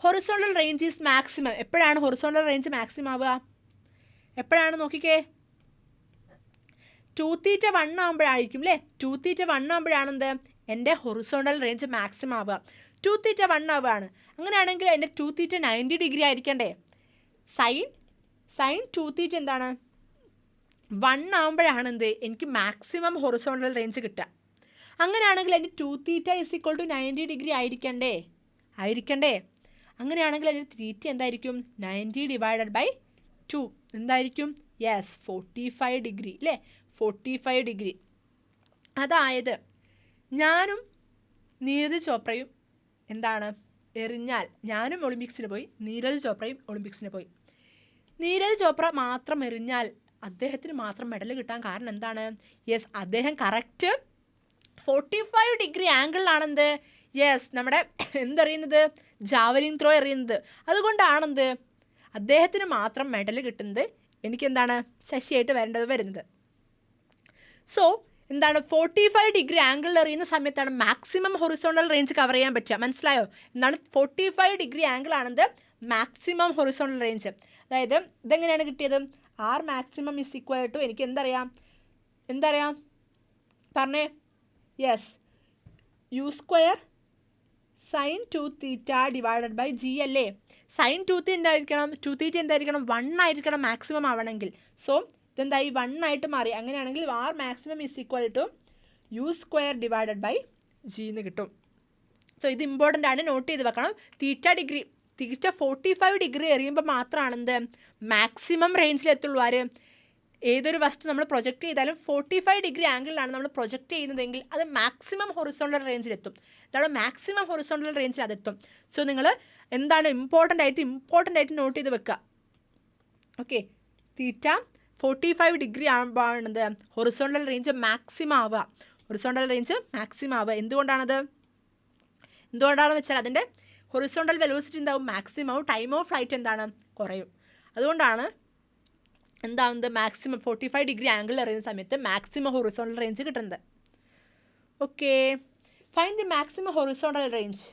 Horizontal range is maximum. എപ്പോഴാണ് ഹൊറിസോണ്ടൽ റേഞ്ച് മാക്സിമം ആവുക? എപ്പോഴാണ് നോക്കിക്കേ? 2 തീറ്റ 1 ആകുമ്പോഴായിരിക്കും അല്ലേ. 2 തീറ്റ 1 ആകുമ്പോഴാണെന്ത് എൻ്റെ ഹൊറിസോണ്ടൽ റേഞ്ച് മാക്സിമം ആവുക. 2 തീറ്റ 1 ആവുകയാണ്. അങ്ങനെയാണെങ്കിൽ എൻ്റെ 2 തീറ്റ 90 ഡിഗ്രി ആയിരിക്കണ്ടേ? സൈൻ 2 തീറ്റ എന്താണ്? 1 ആകുമ്പോഴാണ് എന്ത് എനിക്ക് മാക്സിമം ഹൊറിസോണ്ടൽ റേഞ്ച് കിട്ടുക. അങ്ങനെയാണെങ്കിൽ എൻ്റെ 2 theta is equal to 90 degree ആയിരിക്കണ്ടേ? അങ്ങനെയാണെങ്കിൽ എൻ്റെ തീറ്റ എന്തായിരിക്കും? 90 ഡിവൈഡഡ് ബൈ 2 എന്തായിരിക്കും? യെസ്, 45 ഡിഗ്രി അല്ലേ. 45 ഡിഗ്രി. അതായത് ഞാനും നീരജ് ചോപ്രയും എന്താണ് എറിഞ്ഞാൽ, ഞാനും ഒളിമ്പിക്സിന് പോയി, നീരജ് ചോപ്രയും ഒളിമ്പിക്സിന് പോയി. നീരജ് ചോപ്ര മാത്രം എറിഞ്ഞാൽ അദ്ദേഹത്തിന് മാത്രം മെഡൽ കിട്ടാൻ കാരണം എന്താണ്? യെസ്, അദ്ദേഹം കറക്റ്റ് 45 ഡിഗ്രി ആംഗിളിലാണെന്ത് നമ്മുടെ എന്തെറിയുന്നത്? Javelin throw എറിയുന്നത്. അതുകൊണ്ടാണെന്ത് അദ്ദേഹത്തിന് മാത്രം മെഡൽ കിട്ടുന്നത്, എനിക്കെന്താണ് ശശിയായിട്ട് വരുന്നത്. സോ എന്താണ് 45 ഡിഗ്രി ആംഗിളിൽ എറിയുന്ന സമയത്താണ് മാക്സിമം ഹൊറിസോണ്ടൽ റേഞ്ച് കവർ ചെയ്യാൻ പറ്റുക. മനസ്സിലായോ? എന്താണ് 45 ഡിഗ്രി ആംഗിളാണെന്ത് മാക്സിമം ഹൊറിസോണ്ടൽ റേഞ്ച്. അതായത് ഇതെങ്ങനെയാണ് കിട്ടിയത്? R maximum is equal to എനിക്ക് എന്തറിയാം പറഞ്ഞേ? Yes, u square sin 2 theta divided by g അല്ലേ. sin 2 തീറ്റ എന്തായിരിക്കണം? 1 ആയിരിക്കണം മാക്സിമം ആവണമെങ്കിൽ. സോ ഇതെന്തായി? 1 ആയിട്ട് മാറി. അങ്ങനെയാണെങ്കിൽ R maximum is equal to u square divided by g എന്ന് കിട്ടും. സോ ഇത് ഇമ്പോർട്ടൻ്റ് ആണ്, നോട്ട് ചെയ്ത് വെക്കണം. തീറ്റ 45 ഡിഗ്രി എറിയുമ്പോൾ മാത്രമാണ് മാക്സിമം റേഞ്ചിലെത്തുള്ളൂ. ആര്? ഏതൊരു വസ്തു നമ്മൾ പ്രൊജക്റ്റ് ചെയ്താലും 45 ഡിഗ്രി ആംഗിളിലാണ് നമ്മൾ പ്രൊജക്റ്റ് ചെയ്യുന്നതെങ്കിൽ അത് മാക്സിമം ഹൊറിസോണ്ടൽ റേഞ്ചിലെത്തും. അതാണ് മാക്സിമം ഹൊറിസോണ്ടൽ റേഞ്ചിൽ അതെത്തും. സോ നിങ്ങൾ എന്താണ് ഇമ്പോർട്ടൻ്റ് ആയിട്ട് നോട്ട് ചെയ്ത് വെക്കുക. ഓക്കെ, തീറ്റ 45 ഡിഗ്രി ആകുമ്പോഴാണത് ഹൊറിസോണ്ടൽ റേഞ്ച് മാക്സിമം ആവുക. എന്തുകൊണ്ടാണെന്ന് വെച്ചാൽ അതിൻ്റെ ഹൊറിസോണ്ടൽ വെലോസിറ്റി എന്താവും? മാക്സിമം ആവും. ടൈം ഓഫ് ഫ്ലൈറ്റ് എന്താണ്? കുറയും. അതുകൊണ്ടാണ് എന്താവുന്നത്? മാക്സിമം 45 ഡിഗ്രി ആംഗിളിൽ എറിയുന്ന സമയത്ത് മാക്സിമം ഹൊറിസോണ്ടൽ റേഞ്ച് കിട്ടുന്നത്. Okay, find the maximum horizontal range.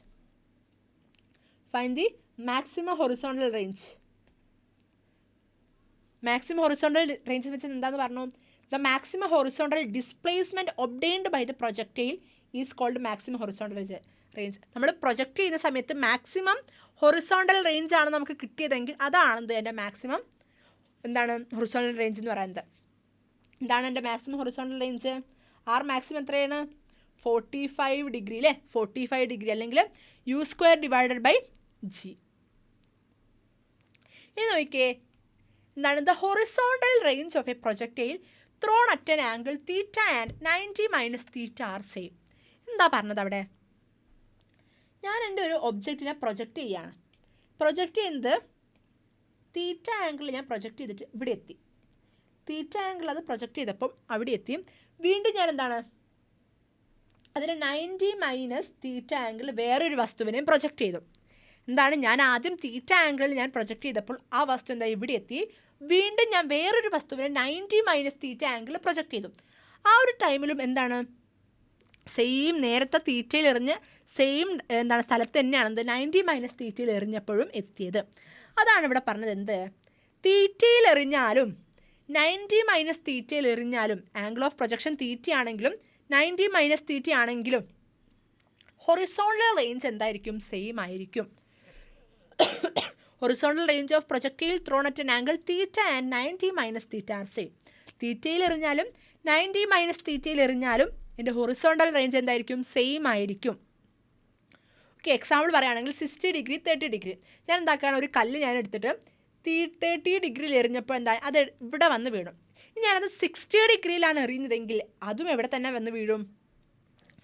Maximum horizontal range എന്ന് വെച്ചാൽ എന്താണെന്ന് പറഞ്ഞു? The maximum horizontal displacement obtained by the projectile is called maximum horizontal range. നമ്മൾ പ്രൊജക്റ്റ് ചെയ്യുന്ന സമയത്ത് മാക്സിമം ഹൊറിസോണ്ടൽ റേഞ്ച് ആണ് നമുക്ക് കിട്ടിയതെങ്കിൽ അതാണ് എൻ്റെ മാക്സിമം ഹൊറിസോണ്ടൽ റേഞ്ച് എന്ന് പറയുന്നത്. എന്താണ് എൻ്റെ maximum horizontal range? R maximum എത്രയാണ്? 45 ഡിഗ്രി അല്ലേ? 45 ഡിഗ്രി അല്ലെങ്കിൽ u² ഡിവൈഡഡ് ബൈ g. ഇനി നോക്കിയേ, എന്താണ്? The horizontal range of a projectile thrown at an angle theta and 90 minus theta are same. എന്താ പറഞ്ഞത് അവിടെ? ഞാൻ എൻ്റെ ഒരു ഒബ്ജക്റ്റിനെ പ്രൊജക്റ്റ് ചെയ്യുകയാണ്. പ്രൊജക്റ്റ് ചെയ്യുന്നത് തീറ്റ ആംഗിൾ ഞാൻ പ്രൊജക്റ്റ് ചെയ്തിട്ട് ഇവിടെ എത്തി. തീറ്റ ആംഗിൾ അത് പ്രൊജക്റ്റ് ചെയ്തപ്പം അവിടെ എത്തി. വീണ്ടും ഞാൻ എന്താണ് അതിന് 90 മൈനസ് തീറ്റ ആംഗിൾ വേറൊരു വസ്തുവിനെയും പ്രൊജക്റ്റ് ചെയ്തു. എന്താണ്? ഞാൻ ആദ്യം തീറ്റ ആംഗിളിൽ ഞാൻ പ്രൊജക്റ്റ് ചെയ്തപ്പോൾ ആ വസ്തു എന്താ ഇവിടെ എത്തി. വീണ്ടും ഞാൻ വേറൊരു വസ്തുവിനെ 90 മൈനസ് തീറ്റ ആംഗിൾ പ്രൊജക്റ്റ് ചെയ്തു. ആ ഒരു ടൈമിലും എന്താണ്? സെയിം നേരത്തെ തീറ്റയിൽ എറിഞ്ഞ് സെയിം സ്ഥലത്ത് തന്നെയാണ് 90 മൈനസ് തീറ്റയിൽ എറിഞ്ഞപ്പോഴും എത്തിയത്. അതാണ് ഇവിടെ പറഞ്ഞത്. എന്ത്? തീറ്റയിൽ എറിഞ്ഞാലും 90 മൈനസ് തീറ്റയിൽ എറിഞ്ഞാലും ആംഗിൾ ഓഫ് പ്രൊജക്ഷൻ തീറ്റ ആണെങ്കിലും 90 മൈനസ് തീറ്റ ആണെങ്കിലും ഹൊറിസോണ്ടൽ റേഞ്ച് എന്തായിരിക്കും? സെയിം ആയിരിക്കും. Horizontal range of projectile thrown at an angle theta and 90 minus theta are same. തീറ്റയിൽ എറിഞ്ഞാലും 90 മൈനസ് തീറ്റയിൽ എറിഞ്ഞാലും എൻ്റെ ഹൊറിസോണ്ടൽ റേഞ്ച് എന്തായിരിക്കും? സെയിം ആയിരിക്കും. ഓക്കെ, എക്സാമ്പിൾ പറയുകയാണെങ്കിൽ 60 ഡിഗ്രി 30 ഡിഗ്രി. ഞാൻ എന്താക്കുകയാണ്? ഒരു കല്ല് ഞാൻ എടുത്തിട്ട് 30 ഡിഗ്രിയിൽ എറിഞ്ഞപ്പോൾ എന്താ അത് ഇവിടെ വന്ന് വീണു. ഇനി ഞാനത് 60 ഡിഗ്രിയിലാണ് എറിയുന്നതെങ്കിൽ അതും എവിടെ തന്നെ വന്ന് വീഴും?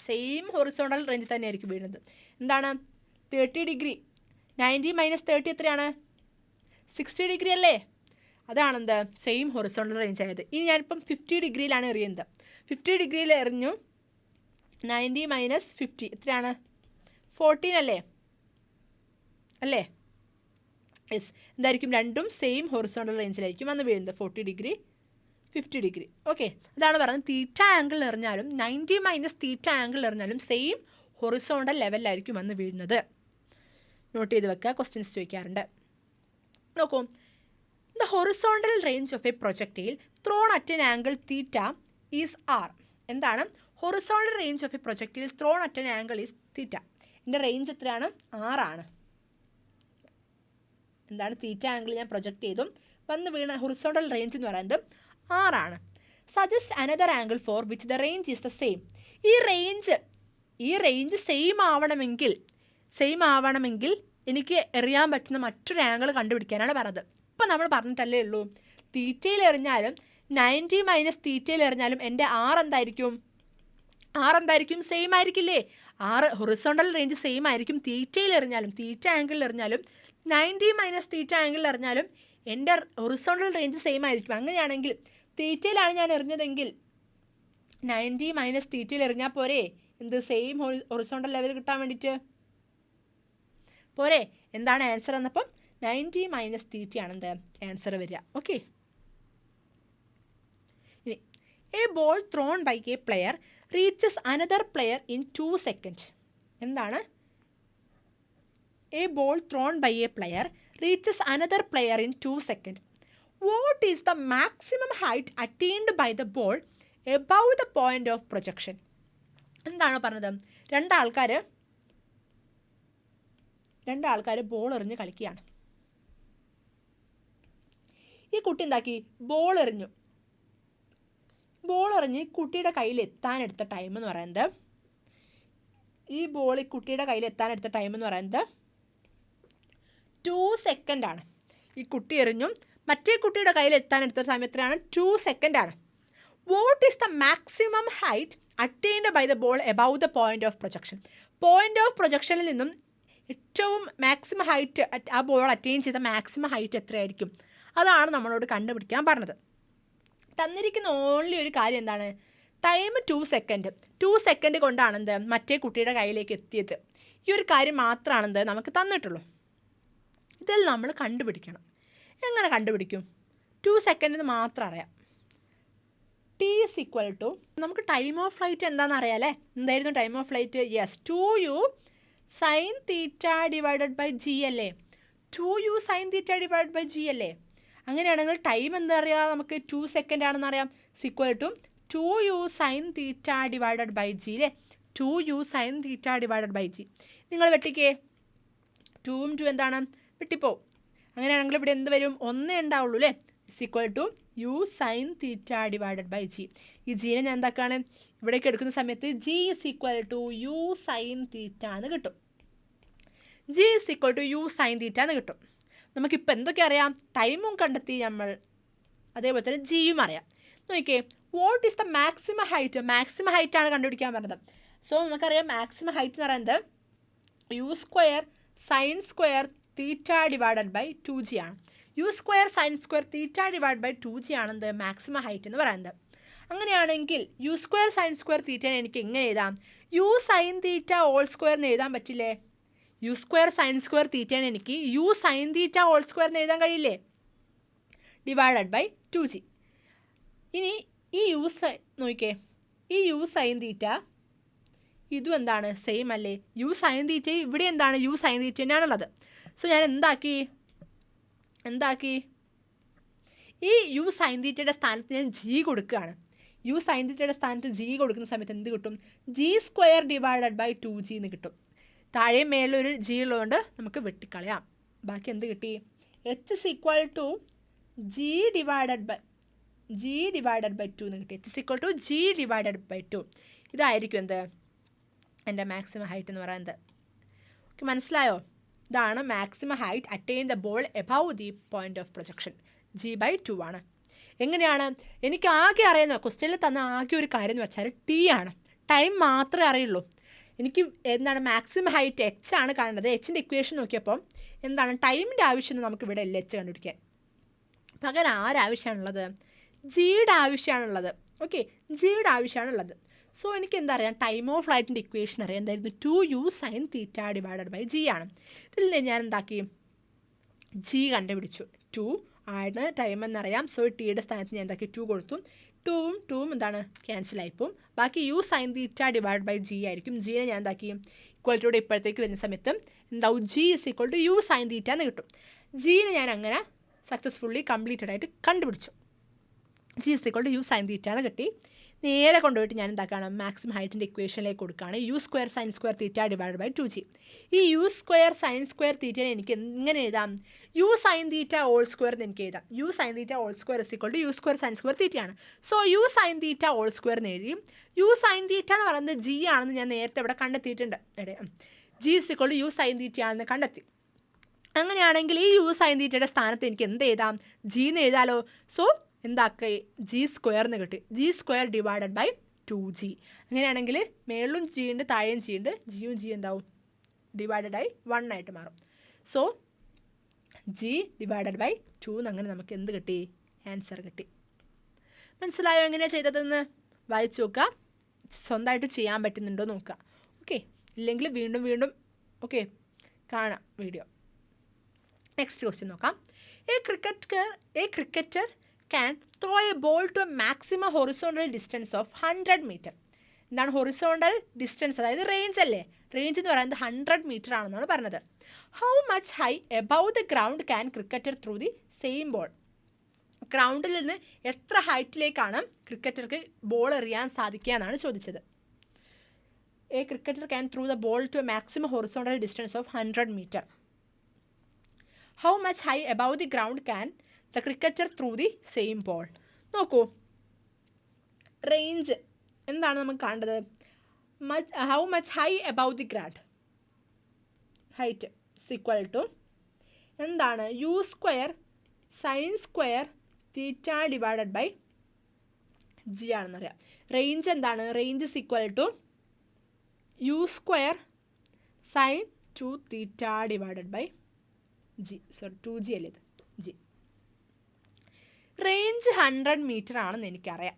സെയിം ഹൊറിസോണ്ടൽ റേഞ്ച് തന്നെ ആയിരിക്കും വീഴുന്നത്. എന്താണ്? 30 ഡിഗ്രി 90 മൈനസ് 30 എത്രയാണ്? 60 ഡിഗ്രി അല്ലേ? അതാണെന്ത്? സെയിം ഹൊറിസോണ്ടൽ റേഞ്ച് ആയത്. ഇനി ഞാനിപ്പം 50 ഡിഗ്രിയിലാണ് എറിയുന്നത്. 50 ഡിഗ്രിയിൽ എറിഞ്ഞു. 90 മൈനസ് 50 എത്രയാണ്? 14 അല്ലേ? യെസ്. എന്തായിരിക്കും? രണ്ടും സെയിം ഹൊറിസോണ്ടൽ റേഞ്ചിലായിരിക്കും വന്ന് വീഴുന്നത്. 40 ഡിഗ്രി 50 ഡിഗ്രി. ഓക്കെ, അതാണ് പറയുന്നത്. തീറ്റ ആംഗിൾ എറിഞ്ഞാലും 90 മൈനസ് തീറ്റ ആംഗിൾ എറിഞ്ഞാലും സെയിം ഹൊറിസോണ്ടൽ ലെവലിലായിരിക്കും വന്ന് വീഴുന്നത്. നോട്ട് ചെയ്ത് വെക്കുക, ക്വസ്റ്റ്യൻസ് ചോദിക്കാറുണ്ട്. നോക്കൂ, the horizontal range of a projectile thrown at an angle theta is R. എന്താണ്? Horizontal range of a projectile thrown at an angle is theta. എൻ്റെ റേഞ്ച് എത്രയാണ്? 6 ആണ്. എന്താണ്? തീറ്റ ആംഗിൾ ഞാൻ പ്രൊജക്റ്റ് ചെയ്തു വന്ന് വീണ ഹൊറിസോണ്ടൽ റേഞ്ച് എന്ന് പറയുന്നത് 6 ആണ്. Suggest another angle for which the range is the same. ഈ റേഞ്ച് സെയിം ആവണമെങ്കിൽ എനിക്ക് എറിയാൻ പറ്റുന്ന മറ്റൊരു ആംഗിൾ കണ്ടുപിടിക്കാനാണ് പറഞ്ഞത്. ഇപ്പം നമ്മൾ പറഞ്ഞിട്ടല്ലേ ഉള്ളൂ, തീറ്റയിൽ എറിഞ്ഞാലും 90 മൈനസ് തീറ്റയിൽ എറിഞ്ഞാലും എൻ്റെ ആർ എന്തായിരിക്കും? സെയിം ആയിരിക്കില്ലേ? ഹൊറിസോണ്ടൽ റേഞ്ച് സെയിം ആയിരിക്കും. തീറ്റയിൽ എറിഞ്ഞാലും തീറ്റ ആംഗിളിൽ എറിഞ്ഞാലും 90 മൈനസ് തീറ്റ ആംഗിളിൽ എറിഞ്ഞാലും എൻ്റെ ഹൊറിസോണ്ടൽ റേഞ്ച് സെയിം ആയിരിക്കും. അങ്ങനെയാണെങ്കിൽ തീറ്റയിലാണ് ഞാൻ എറിഞ്ഞതെങ്കിൽ 90 മൈനസ് തീറ്റയിൽ എറിഞ്ഞാൽ പോരെ? എന്ത്? സെയിം ഹൊറിസോണ്ടൽ ലെവൽ കിട്ടാൻ വേണ്ടിയിട്ട് പോരെ? എന്താണ് ആൻസർ എന്നപ്പം 90 മൈനസ് തീറ്റയാണ് എന്ത് ആൻസർ വരിക. ഓക്കെ, ഇനി a ball thrown by a player reaches another player in 2 second. എന്താണ്? A ball thrown by a player reaches another player in 2 second. What is the maximum height attained by the ball above the point of projection? എന്താണ് പറഞ്ഞത്? രണ്ടാൾക്കാർ ബോൾ എറിഞ്ഞ് കളിക്കുകയാണ്. ഈ കുട്ടി എന്താക്കി? ബോൾ എറിഞ്ഞ് കുട്ടിയുടെ കയ്യിൽ എത്താനെടുത്ത ടൈം എന്ന് പറയുന്നത്, ഈ ബോൾ കുട്ടിയുടെ കയ്യിൽ എത്താനെടുത്ത ടൈം എന്ന് പറയുന്നത് 2 സെക്കൻഡാണ്. ഈ കുട്ടി എറിഞ്ഞും മറ്റേ കുട്ടിയുടെ കയ്യിൽ എത്താൻ എടുത്ത സമയം എത്രയാണ്? 2 സെക്കൻഡാണ്. What is the maximum height attained by the ball above the point of projection? Point of പ്രൊജക്ഷനിൽ നിന്നും ഏറ്റവും മാക്സിമം ഹൈറ്റ് ആ ബോൾ അറ്റൈൻ ചെയ്ത മാക്സിമം ഹൈറ്റ് എത്രയായിരിക്കും? അതാണ് നമ്മളോട് കണ്ടുപിടിക്കാൻ പറഞ്ഞത്. തന്നിരിക്കുന്ന ഓൺലി ഒരു കാര്യം എന്താണ്? Time 2 second. 2 സെക്കൻഡ് കൊണ്ടാണെന്ത് മറ്റേ കുട്ടിയുടെ കയ്യിലേക്ക് എത്തിയത്. ഈ ഒരു കാര്യം മാത്രമാണെന്ത് നമുക്ക് തന്നിട്ടുള്ളൂ. ഇതിൽ നമ്മൾ കണ്ടുപിടിക്കണം. എങ്ങനെ കണ്ടുപിടിക്കും? 2 സെക്കൻഡിന് മാത്രം അറിയാം. ടി ഈസ് ഈക്വൽ ടു, നമുക്ക് ടൈം ഓഫ് ഫ്ലൈറ്റ് എന്താണെന്ന് അറിയാം അല്ലേ? എന്തായിരുന്നു time of flight? Yes, 2u sign theta divided by g അല്ലേ? 2u sign theta divided by g അല്ലേ? അങ്ങനെയാണെങ്കിൽ ടൈം എന്താ അറിയാം നമുക്ക്? 2 സെക്കൻഡ് ആണെന്ന് അറിയാം. Equal to 2u sign theta divided by g അല്ലേ? 2u sign theta divided by g. നിങ്ങൾ വെട്ടിക്കേ, 2ഉം 2 എന്താണ്? വെട്ടിപ്പോവും. അങ്ങനെയാണെങ്കിൽ ഇവിടെ എന്ത് വരും? 1 ഉണ്ടാവുള്ളൂ അല്ലേ? Equal to u sign theta divided by g. ഈ ജീനെ ഞാൻ എന്താക്കാണ് ഇവിടേക്ക് എടുക്കുന്ന സമയത്ത് g is equal to u sign theta എന്ന് കിട്ടും. G is equal to u sign theta എന്ന് കിട്ടും. നമുക്കിപ്പോൾ എന്തൊക്കെ അറിയാം? ടൈമും കണ്ടെത്തി നമ്മൾ, അതേപോലെ തന്നെ ജിയും അറിയാം. നോക്കിയേ, what is the maximum height? Maximum ഹൈറ്റാണ് കണ്ടുപിടിക്കാൻ പറഞ്ഞത്. സോ നമുക്കറിയാം മാക്സിമം ഹൈറ്റ് എന്ന് പറയുന്നത് u square sign square theta divided by 2g ആണ്. U square sign square theta divide by 2g ആണെന്ത് മാക്സിമം ഹൈറ്റ് എന്ന് പറയുന്നത്. അങ്ങനെയാണെങ്കിൽ യു സ്ക്വയർ സൈൻ സ്ക്വയർ തീറ്റനെ എനിക്ക് എങ്ങനെ എഴുതാം? U sign theta whole square എന്ന് എഴുതാൻ പറ്റില്ലേ? യു സ്ക്വയർ സൈൻ സ്ക്വയർ തീറ്റനെ എനിക്ക് u sign theta whole square എന്ന് എഴുതാൻ കഴിയില്ലേ? Divided by 2g. ഇനി ഈ യു നോക്കിക്കേ, ഈ യു സൈൻ തീറ്റ ഇതും എന്താണ്? സെയിം അല്ലേ? യു സൈൻ തീറ്റ ഇവിടെ എന്താണ്? യു സൈൻ തീറ്റ തന്നെയാണുള്ളത്. സോ ഞാൻ എന്താക്കി ഈ യു സൈൻ തീറ്റയുടെ സ്ഥാനത്ത് ഞാൻ ജി കൊടുക്കുകയാണ്. യു സൈൻ തീറ്റയുടെ സ്ഥാനത്ത് ജി കൊടുക്കുന്ന സമയത്ത് എന്ത് കിട്ടും? G square divided by 2g എന്ന് കിട്ടും. താഴെ മേലൊരു ജി ഉള്ളതുകൊണ്ട് നമുക്ക് വെട്ടിക്കളയാം. ബാക്കി എന്ത് കിട്ടി? H is equal to g divided by 2 എന്ന് കിട്ടി. H is equal to g divided by 2. ഇതായിരിക്കും എന്ത് എൻ്റെ മാക്സിമം ഹൈറ്റ് എന്ന് പറയുന്നത്. ഓക്കെ, മനസ്സിലായോ? ഇതാണ് maximum height attain the ball above the point of projection. g/2 ആണ്. എങ്ങനെയാണ്? എനിക്ക് ആകെ അറിയുന്ന ക്വസ്റ്റ്യനിൽ തന്ന ആകെ ഒരു കാര്യം എന്ന് വെച്ചാൽ ടി ആണ്. ടൈം മാത്രമേ അറിയുള്ളൂ. എനിക്ക് എന്താണ് മാക്സിമം ഹൈറ്റ് എച്ച് ആണ് കാണേണ്ടത്. എച്ചിൻ്റെ ഇക്വേഷൻ നോക്കിയപ്പോൾ എന്താണ് ടൈമിൻ്റെ ആവശ്യമൊന്നും നമുക്ക് ഇവിടെ ഇല്ല എച്ച് കണ്ടുപിടിക്കാൻ. പകരം ആരാവശ്യമാണുള്ളത്? ജിയുടെ ആവശ്യമാണുള്ളത്. ഓക്കെ, ജിയുടെ ആവശ്യമാണുള്ളത്. സോ എനിക്ക് എന്താ അറിയാം? ടൈം ഓഫ് ഫ്ലൈറ്റിൻ്റെ ഇക്വേഷൻ അറിയാം. എന്തായിരുന്നു? 2u sign theta divided by g ആണ്. ഇതിൽ ഞാൻ എന്താക്കി? ജി കണ്ടുപിടിച്ചു. 2 ആണ് ടൈം എന്നറിയാം. സോ ടിയുടെ സ്ഥാനത്ത് ഞാൻ എന്താക്കി? 2 കൊടുത്തു. 2ഉം എന്താണ്? ക്യാൻസലായിപ്പോവും. ബാക്കി u sign theta divide by g ആയിരിക്കും. ജിയെ ഞാൻ എന്താക്കി? ഇക്വാലിറ്റിയോടെ ഇപ്പോഴത്തേക്ക് വരുന്ന സമയത്ത് എന്താവും? G is equal to u sign theta എന്ന് കിട്ടും. ജീനെ ഞാൻ അങ്ങനെ സക്സസ്ഫുള്ളി കംപ്ലീറ്റഡ് ആയിട്ട് കണ്ടുപിടിച്ചു. G is equal to u sign theta എന്ന് കിട്ടി. നേരെ കൊണ്ടുപോയിട്ട് ഞാൻ എന്താക്കാണ്? മാക്സിമം ഹൈറ്റിൻ്റെ ഇക്വേഷനിലേക്ക് കൊടുക്കുകയാണ്. U square sign square theta divide by 2g. ഈ യു സ്ക്വയർ സൈൻ സ്ക്വയർ തീറ്റനെ എനിക്ക് എങ്ങനെ എഴുതാം? U sign theta whole square എന്ന് എനിക്ക് എഴുതാം. U sign theta whole square is equal to u square sign square തീറ്റയാണ്. So u sign theta whole square എന്ന് എഴുതി. യു സൈൻ തീറ്റ എന്ന് പറയുന്നത് ജി ആണെന്ന് ഞാൻ നേരത്തെ ഇവിടെ കണ്ടെത്തിയിട്ടുണ്ട്. G is equal to u sign theta ആണെന്ന് കണ്ടെത്തി. അങ്ങനെയാണെങ്കിൽ ഈ യു സൈൻ തീറ്റയുടെ സ്ഥാനത്ത് എനിക്ക് എന്ത് എഴുതാം? ജി എന്ന് എഴുതാലോ. സോ എന്താക്കുക? ജി സ്ക്വയർ എന്ന് കിട്ടി. G square divided by 2g. അങ്ങനെയാണെങ്കിൽ മേളിലും ജി ഉണ്ട്, താഴെയും ജി ഉണ്ട്. ജിയും ജി എന്താവും? ഡിവൈഡഡ് ആയി 1 ആയിട്ട് മാറും. സോ ജി ഡിവൈഡഡ് ബൈ 2 അങ്ങനെ നമുക്ക് എന്ത് കിട്ടി? ആൻസർ കിട്ടി. മനസ്സിലായോ എങ്ങനെയാണ് ചെയ്തതെന്ന്? വായിച്ചു നോക്കുക. സ്വന്തമായിട്ട് ചെയ്യാൻ പറ്റുന്നുണ്ടോ നോക്കുക. ഓക്കെ, ഇല്ലെങ്കിൽ വീണ്ടും ഓക്കെ കാണാം വീഡിയോ. നെക്സ്റ്റ് ക്വസ്റ്റ്യൻ നോക്കാം. A cricketer can throw a ball to a maximum horizontal distance of 100 meter. എന്താണ് ഹൊറിസോണ്ടൽ ഡിസ്റ്റൻസ്? അതായത് റേഞ്ച് അല്ലേ? റേഞ്ച് എന്ന് പറയുന്നത് 100 മീറ്റർ ആണെന്നാണ് പറഞ്ഞത്. How much high above the ground can cricketer throw the same ball? ഗ്രൗണ്ടിൽ നിന്ന് എത്ര ഹൈറ്റിലേക്കാണ് ക്രിക്കറ്റർക്ക് ബോൾ എറിയാൻ സാധിക്കുക എന്നാണ് ചോദിച്ചത്. A cricketer can throw the ball to a maximum horizontal distance of 100 metre. How much high above the ground can the cricketer throw the same ball? നോക്കൂ, റേഞ്ച് എന്താണ് നമുക്ക് കാണേണ്ടത്? How much high above the ground, height equal to എന്താണ്? U square sign square theta divided by g ആണെന്നറിയാം. റേഞ്ച് എന്താണ്? Range is equal to u square sine 2 theta divided by g. Sorry 2g അല്ലേ ഇത്, ജി. റേഞ്ച് 100 മീറ്റർ ആണെന്ന് എനിക്കറിയാം.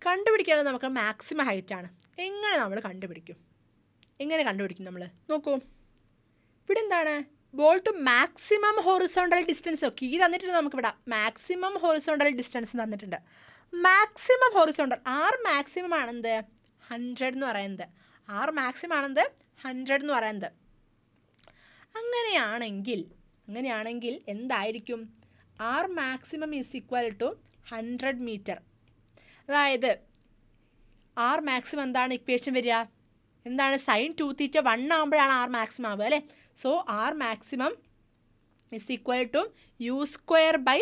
കണ്ടുപിടിക്കേണ്ടത് നമുക്ക് മാക്സിമം ഹൈറ്റ് ആണ്. എങ്ങനെ നമ്മൾ കണ്ടുപിടിക്കും? നമ്മൾ നോക്കൂ. ഇവിടെ എന്താണ്? Ball to maximum horizontal distance. Key തന്നിട്ടുണ്ട് നമുക്കിവിടെ. മാക്സിമം ഹൊറിസോണ്ടൽ ഡിസ്റ്റൻസ് തന്നിട്ടുണ്ട്. മാക്സിമം ഹൊറിസോണ്ടൽ ആർ മാക്സിമം ആണെന്ത്? 100 എന്ന് പറയുന്നത്. ആർ മാക്സിമം ആണെന്ത്? 100 എന്ന് പറയുന്നത്. അങ്ങനെയാണെങ്കിൽ എന്തായിരിക്കും? R maximum is equal to 100 metre. അതായത് ആർ മാക്സിമം എന്താണ് ഇക്വേഷൻ വരിക? എന്താണ്? സൈൻ 2 തീറ്റ 1 ആകുമ്പോഴാണ് ആർ മാക്സിമം ആവുക അല്ലേ? So R maximum is equal to u square by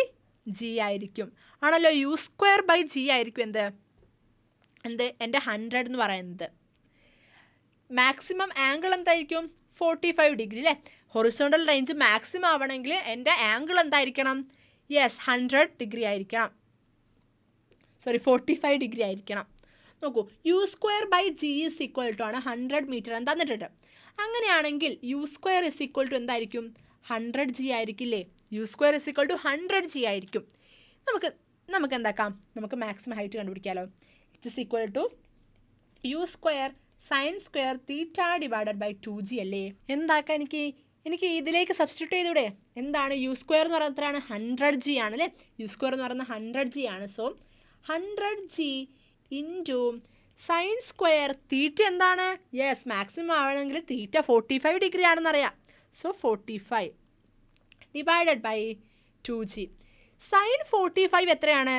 g ആയിരിക്കും. ആണല്ലോ, യു സ്ക്വയർ ബൈ ജി ആയിരിക്കും എൻ്റെ 100 എന്ന് പറയുന്നത്. മാക്സിമം ആംഗിൾ എന്തായിരിക്കും? 45 ഡിഗ്രി അല്ലേ? ഹൊറിസോണ്ടൽ റേഞ്ച് മാക്സിമം ആവണമെങ്കിൽ എൻ്റെ ആംഗിൾ എന്തായിരിക്കണം? യെസ്, 100 ഡിഗ്രി ആയിരിക്കണം. 45 ഡിഗ്രി ആയിരിക്കണം. നോക്കൂ, u square by g is equal to ആണ് 100 മീറ്റർ എന്ന് തന്നിട്ടുണ്ട്. അങ്ങനെയാണെങ്കിൽ u square is equal to എന്തായിരിക്കും? 100g ആയിരിക്കില്ലേ? U square is equal to 100g ആയിരിക്കും. നമുക്ക് എന്താക്കാം? നമുക്ക് മാക്സിമം ഹൈറ്റ് കണ്ടുപിടിക്കാമല്ലോ. It is equal to u square sign square theta divided by 2g അല്ലേ? എന്താക്കാം? എനിക്ക് ഇതിലേക്ക് സബ്സ്റ്റിറ്റ്യൂട്ട് ചെയ്തൂടെ? എന്താണ് യു സ്ക്വയർ എന്ന് പറയുന്നത്? എത്രയാണ്? 100g ആണ് അല്ലേ? യു സ്ക്വയർ എന്ന് പറയുന്നത് 100g ആണ്. So 100g into sine square theta എന്താണ്? യെസ്, മാക്സിമം ആവണമെങ്കിൽ തീറ്റ 45 ഡിഗ്രി ആണെന്നറിയാം. So 45 divided by 2g. Sine 45 എത്രയാണ്?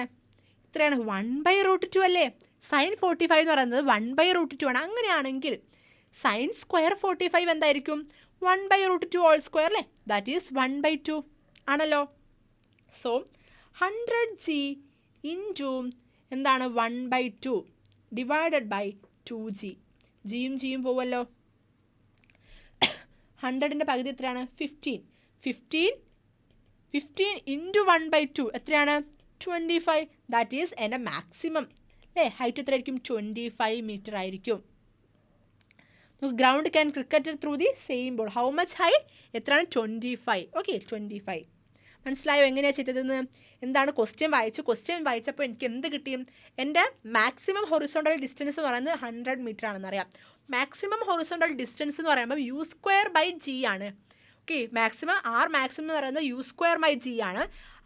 1/√2 അല്ലേ? സൈൻ 45 എന്ന് പറയുന്നത് 1/√2 ആണ്. അങ്ങനെയാണെങ്കിൽ സൈൻ സ്ക്വയർ 45 എന്തായിരിക്കും? 1/√2 ഹോൾ സ്ക്വയർ അല്ലേ? ദാറ്റ് ഈസ് 1/2 ആണല്ലോ. സോ 100g ഇൻറ്റു എന്താണ്? 1/2 ഡിവൈഡഡ് ബൈ 2g. ജിയും പോവല്ലോ. 100ൻ്റെ പകുതി എത്രയാണ്? 15 ഇൻറ്റു 1/2 എത്രയാണ്? 25. ദാറ്റ് ഈസ് എൻ്റെ മാക്സിമം അല്ലേ? ഹൈറ്റ് എത്രയായിരിക്കും? 25 മീറ്റർ ആയിരിക്കും. Ground can cricket through the same ball. How much high? എത്രയാണ്? 25. ഓക്കെ, 25. മനസ്സിലായോ എങ്ങനെയാണ് ചെയ്തതെന്ന്? എന്താണ്? ക്വസ്റ്റ്യൻ വായിച്ചപ്പോൾ എനിക്ക് എന്ത് കിട്ടിയും? എൻ്റെ മാക്സിമം ഹൊറിസോണ്ടൽ ഡിസ്റ്റൻസ് എന്ന് പറയുന്നത് 100 മീറ്റർ ആണെന്നറിയാം. മാക്സിമം ഹൊറിസോണ്ടൽ ഡിസ്റ്റൻസ് എന്ന് പറയുമ്പോൾ യു സ്ക്വയർ ബൈ ജി ആണ്. ഓക്കെ, ആർ മാക്സിമം എന്ന് പറയുന്നത് യു സ്ക്വയർ ബൈ ജി ആണ്.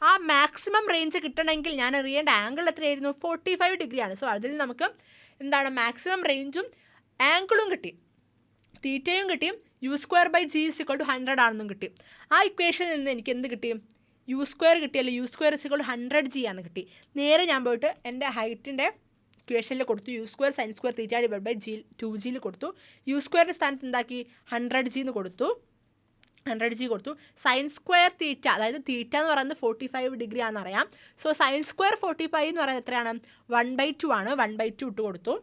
ആ മാക്സിമം റേഞ്ച് കിട്ടണമെങ്കിൽ ഞാൻ അറിയേണ്ട ആംഗിൾ എത്രയായിരുന്നു? 45 ഡിഗ്രിയാണ്. സോ അതിൽ നമുക്ക് എന്താണ്? മാക്സിമം റേഞ്ചും ആംഗിളും കിട്ടി, തീറ്റയും കിട്ടിയും. U square by g is equal to 100 ആണെന്നും കിട്ടി. ആ ഇക്വേഷനിൽ നിന്ന് എനിക്ക് എന്ത് കിട്ടി? യു സ്ക്വയർ കിട്ടിയല്ലോ. U square is equal to 100g ആണെന്ന് കിട്ടി. നേരെ ഞാൻ പോയിട്ട് എൻ്റെ ഹൈറ്റിൻ്റെ ഇക്വേഷനിൽ കൊടുത്തു. U square sign square theta divide by g 2gയിൽ കൊടുത്തു. യു സ്ക്വയറിൻ്റെ സ്ഥാനത്ത് എന്താക്കി? 100g എന്ന് കൊടുത്തു. 100g കൊടുത്തു. സൈൻ സ്ക്വയർ തീറ്റ, അതായത് തീറ്റ എന്ന് പറയുന്നത് 45 ഡിഗ്രി ആണെന്നറിയാം. സോ സൈൻ സ്ക്വയർ 45 എന്ന് പറയുന്നത് എത്രയാണ്? 1/2 ആണ്. 1/2 ഇട്ട് കൊടുത്തു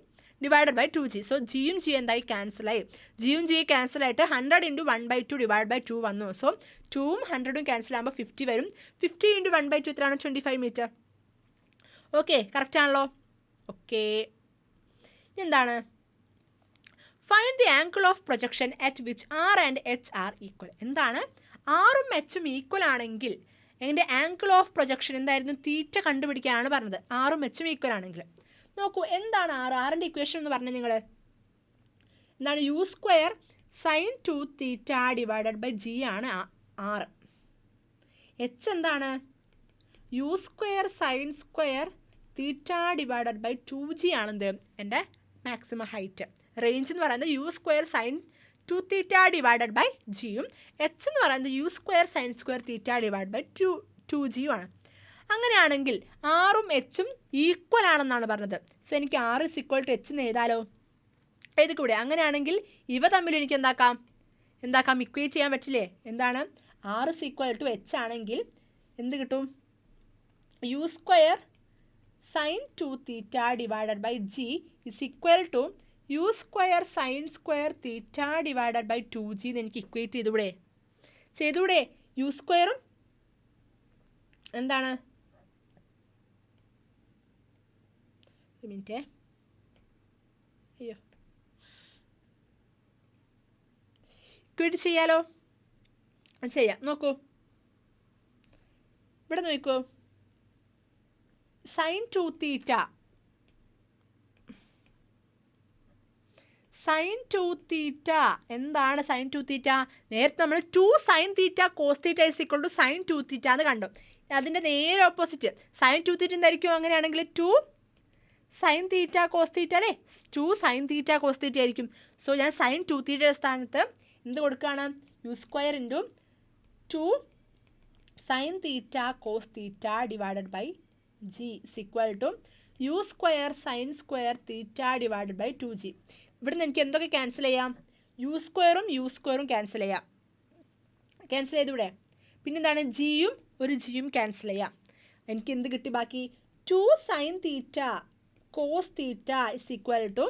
ഡിവൈഡഡ് ബൈ 2g. സോ ജിയും എന്തായി? ക്യാൻസലായി. ജിയും ക്യാൻസലായിട്ട് 100 ഇൻറ്റു 1/2 ഡിവൈഡ് ബൈ 2 വന്നു. സോ 2ഉം 100ഉം ക്യാൻസൽ ആകുമ്പോൾ 50 വരും. 50 ഇൻറ്റു 1/2 എത്രയാണ്? 25 മീറ്റർ. ഓക്കെ, കറക്റ്റ് ആണല്ലോ. ഓക്കെ, എന്താണ്? Find the angle of projection at which R and h are equal. എന്താണ്? ആറും എച്ചും ഈക്വൽ ആണെങ്കിൽ എൻ്റെ ആംഗിൾ ഓഫ് പ്രൊജക്ഷൻ എന്തായിരുന്നു? തീറ്റ കണ്ടുപിടിക്കാനാണ് പറഞ്ഞത്. ആറും എച്ചും ഈക്വൽ ആണെങ്കിൽ. നോക്കൂ, എന്താണ് ആറിൻ്റെ ഇക്വേഷൻ എന്ന് പറഞ്ഞാൽ നിങ്ങൾ എന്താണ്? U square sine 2 theta divided by g ആണ് ആർ. എച്ച് എന്താണ്? U square sign square theta divided by 2g ആണെന്ത്? എൻ്റെ മാക്സിമം ഹൈറ്റ്. റേഞ്ച് എന്ന് പറയുന്നത് u square sine 2 theta divided by ജിയും എച്ച് എന്ന് പറയുന്നത് u square sign square theta divide by 2g ആണ്. അങ്ങനെയാണെങ്കിൽ ആറും എച്ചും ഈക്വൽ ആണെന്നാണ് പറഞ്ഞത്. സോ എനിക്ക് R is equal to h എന്ന് എഴുതാലോ. എഴുതിക്കൂടെ? അങ്ങനെയാണെങ്കിൽ ഇവ തമ്മിൽ എനിക്ക് എന്താക്കാം? ഇക്വേറ്റ് ചെയ്യാൻ പറ്റില്ലേ? എന്താണ്? R is equal to h ആണെങ്കിൽ എന്ത് കിട്ടും? U square sine 2 theta divided by g is equal to u square sign square theta divided by 2g എന്ന് എനിക്ക് ഇക്വേറ്റ് ചെയ്തൂടെ? യു സ്ക്വയറും എന്താണ്? ഒരു മിനിറ്റേ. അയ്യോ, ക്വിറ്റ് ചെയ്യാലോ? ചെയ്യാം. നോക്കൂ, ഇവിടെ നോക്കൂ. സൈൻ 2 തീറ്റ, സൈൻ 2 തീറ്റ എന്താണ്? സൈൻ 2 തീറ്റ നേരത്തെ നമ്മൾ 2 sine theta cos theta is equal to sine 2 theta എന്ന് കണ്ടു. അതിൻ്റെ നേരെ ഓപ്പോസിറ്റ് സൈൻ 2 തീറ്റ എന്തായിരിക്കും? അങ്ങനെയാണെങ്കിൽ 2 സൈൻ തീറ്റ കോസ് തീറ്റ അല്ലേ? 2 സൈൻ തീറ്റ കോസ് തീറ്റ ആയിരിക്കും. സോ ഞാൻ സൈൻ 2 തീറ്റയുടെ സ്ഥാനത്ത് എന്ത് കൊടുക്കുകയാണ്? U square into 2 sine theta cos theta divided by g is equal to u square sign square theta divided by 2g. ഇവിടുന്ന് എനിക്ക് എന്തൊക്കെ ക്യാൻസൽ ചെയ്യാം? യു സ്ക്വയറും ക്യാൻസൽ ചെയ്യാം. ക്യാൻസൽ ചെയ്തിവിടെ പിന്നെന്താണ്? ജിയും ഒരു ജിയും ക്യാൻസൽ ചെയ്യാം. എനിക്ക് എന്ത് കിട്ടി ബാക്കി? 2 sine theta cos theta is equal to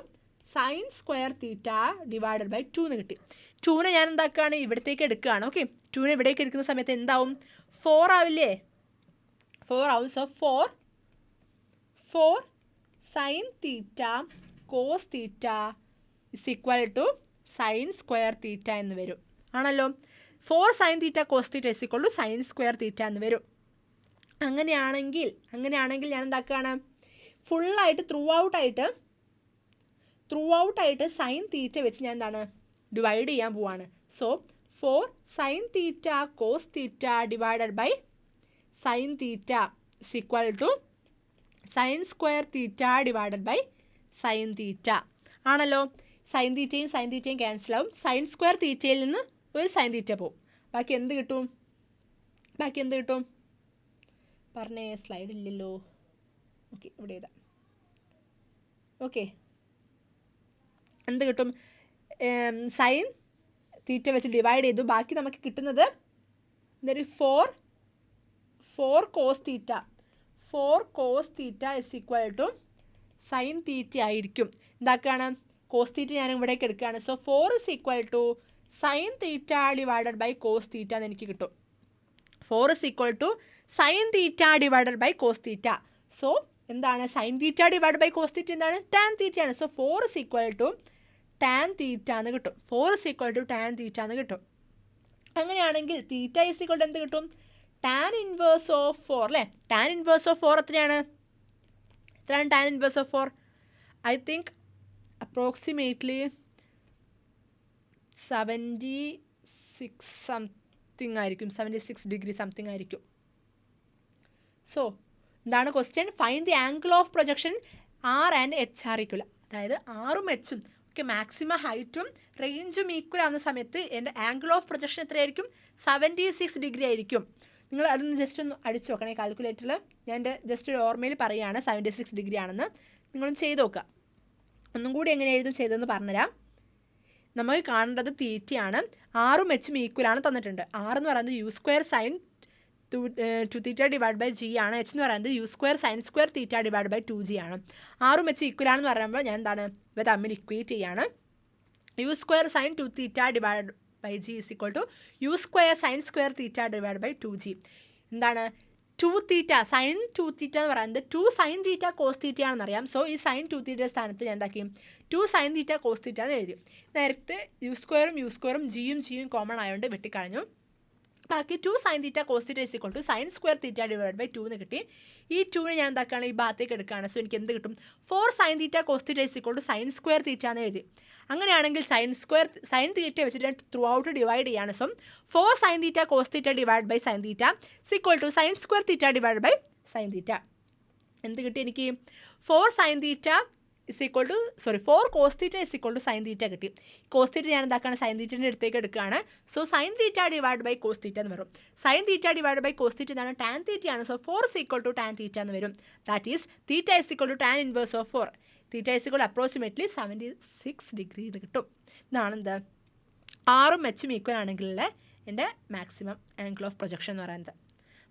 sine square theta divided by 2 എന്ന് കിട്ടി. 2നെ ഞാൻ എന്താക്കുകയാണ്? ഇവിടത്തേക്ക് എടുക്കുകയാണ്. ഓക്കെ, 2നെ ഇവിടേക്ക് എടുക്കുന്ന സമയത്ത് എന്താവും? 4 ആവില്ലേ? 4 ആവും. So 4 sine theta cos theta is equal to sine square theta എന്ന് വരും. ആണല്ലോ? 4 sine theta cos theta is equal to sine square theta എന്ന് വരും. അങ്ങനെയാണെങ്കിൽ ഞാൻ എന്താക്കുകയാണ്? ഫുള്ളായിട്ട് ത്രൂ ഔട്ടായിട്ട് സൈൻ തീറ്റ വെച്ച് ഞാൻ എന്താണ്? ഡിവൈഡ് ചെയ്യാൻ പോവാണ്. So 4 sine theta cos theta divided by sine theta is equal to sine square theta divided by sine theta. ആണല്ലോ? സൈൻ തീറ്റയും ക്യാൻസൽ ആവും. സൈൻ സ്ക്വയർ തീറ്റയിൽ നിന്ന് ഒരു സൈൻ തീറ്റ പോവും. ബാക്കി എന്ത് കിട്ടും? പറഞ്ഞേ, സ്ലൈഡ് ഇല്ലല്ലോ. ഓക്കെ, ഇവിടെ എഴുതാം. ഓക്കെ, എന്ത് കിട്ടും? സൈൻ തീറ്റ വെച്ച് ഡിവൈഡ് ചെയ്തു. ബാക്കി നമുക്ക് കിട്ടുന്നത് എന്തൊരു 4 cos theta is equal to sine theta ആയിരിക്കും. എന്താക്കുകയാണ്? കോസ് തീറ്റ ഞാൻ ഇവിടേക്ക് എടുക്കുകയാണ്. So 4 is equal to sine theta divided by cos theta എന്ന് എനിക്ക് കിട്ടും. 4 is equal to sine theta divided by cos theta. So എന്താണ്? Sine theta divide by cos theta എന്താണ്? ടാൻ തീറ്റയാണ്. So 4 is equal to tan theta എന്ന് കിട്ടും. 4 is equal to tan theta എന്ന് കിട്ടും. അങ്ങനെയാണെങ്കിൽ തീറ്റ ഇസ് ഈക്വൽ ടു എന്ത് കിട്ടും? ടാൻ ഇൻവേഴ്സ് ഓഫ് 4 അല്ലേ? ടാൻ ഇൻവേഴ്സ് ഓഫ് 4 എത്രയാണ് tan inverse of 4? I think approximately 76 something ആയിരിക്കും. 76 ഡിഗ്രി സംതിങ് ആയിരിക്കും. സോ എന്താണ് question? Find the angle of projection R and h are equal. അതായത് ആറും എച്ചും ഒക്കെ മാക്സിമം ഹൈറ്റും റേഞ്ചും ഈക്വൽ ആവുന്ന സമയത്ത് എൻ്റെ ആംഗിൾ ഓഫ് പ്രൊജക്ഷൻ എത്രയായിരിക്കും? 76 ഡിഗ്രി ആയിരിക്കും. നിങ്ങൾ അതൊന്ന് ജസ്റ്റ് ഒന്ന് അടിച്ചു നോക്കണേ കാൽക്കുലേറ്ററിൽ. ഞാൻ എൻ്റെ ജസ്റ്റ് ഒരു ഓർമ്മയിൽ പറയുകയാണ് 76 ഡിഗ്രി ആണെന്ന്. നിങ്ങളൊന്ന് ചെയ്ത് നോക്കുക. ഒന്നും കൂടി എങ്ങനെ എഴുതും ചെയ്തതെന്ന് പറഞ്ഞുതരാം. നമുക്ക് കാണേണ്ടത് തീറ്റയാണ്. ആറും എച്ചും ഈക്വലാണ് തന്നിട്ടുണ്ട്. ആർ എന്ന് പറയുന്നത് u square sine 2 theta divide by g ആണ്. എച്ച് എന്ന് പറയുന്നത് u square sign square theta divide by 2g ആണ്. ആറും എച്ച് ഈക്വലാണെന്ന് പറയുമ്പോൾ ഞാൻ എന്താണ് ഇവ തമ്മിൽ ഇക്വേറ്റ് ചെയ്യാണ്. U square sine 2 theta divide by g is equal to u square sign square theta divide by 2g. എന്താണ് 2 തീറ്റ സൈൻ 2 തീറ്റ എന്ന് പറയുന്നത് 2 സൈൻ തീറ്റ കോസ് തീറ്റ ആണെന്നറിയാം. സോ ഈ സൈൻ 2 തീറ്റയുടെ സ്ഥാനത്ത് ഞാൻ എന്താക്കി 2 സൈൻ തീറ്റ കോസ് തീറ്റ എന്ന് എഴുതി. നേരത്തെ യു സ്ക്വയറും ജിയും കോമൺ ആയതുകൊണ്ട് വെട്ടിക്കളഞ്ഞു. ബാക്കി 2 sine theta cos theta is equal to sine square theta divide by 2 എന്ന് കിട്ടി. ഈ 2നെ ഞാൻ എന്താക്കുകയാണ്? ഈ ഭാഗത്തേക്ക് എടുക്കുകയാണ്. സോ എനിക്ക് എന്ത് കിട്ടും? 4 sine theta cos theta is equal to sine square theta എന്ന് എഴുതി. അങ്ങനെയാണെങ്കിൽ സൈൻ തീറ്റ വെച്ചിട്ട് ത്രൂ ഔട്ട് ഡിവൈഡ് ചെയ്യാണ്. So 4 sine theta cos theta divide by sine theta is equal to sine square theta divide by sine theta. എന്ത് കിട്ടി എനിക്ക്? 4 sine theta is equal to 4 cos theta is equal to sine theta കിട്ടി. കോസ് തീറ്റ ഞാൻ എന്താക്കുകയാണ്? സൈൻ തീറ്റേൻ്റെ അടുത്തേക്ക് എടുക്കുകയാണ്. So sine theta divide by cos theta എന്ന് വരും. Sine theta divide by cos theta എന്താണ്? ടാൻ തീറ്റയാണ്. So 4 is equal to tan theta എന്ന് വരും. That is theta is equal to tan inverse of 4. Theta is equal approximately 76 degree എന്ന് കിട്ടും. ഇതാണ് എന്ത്? ആറും എച്ചും ഈക്വൽ ആണെങ്കിൽ എൻ്റെ മാക്സിമം ആംഗിൾ ഓഫ് പ്രൊജക്ഷൻ എന്ന് പറയുന്നത്.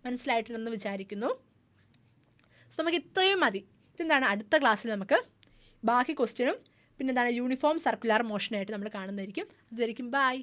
മനസ്സിലായിട്ടുണ്ടെന്ന് വിചാരിക്കുന്നു. സോ നമുക്ക് ഇത്രയും മതി. ഇതെന്താണ് അടുത്ത ക്ലാസ്സിൽ നമുക്ക് ബാക്കി ക്വസ്റ്റ്യനും പിന്നെന്താണ് യൂണിഫോം സർക്കുലർ മോഷനായിട്ട് നമ്മൾ കാണുന്നതായിരിക്കും. അതുവരെയും ബൈ.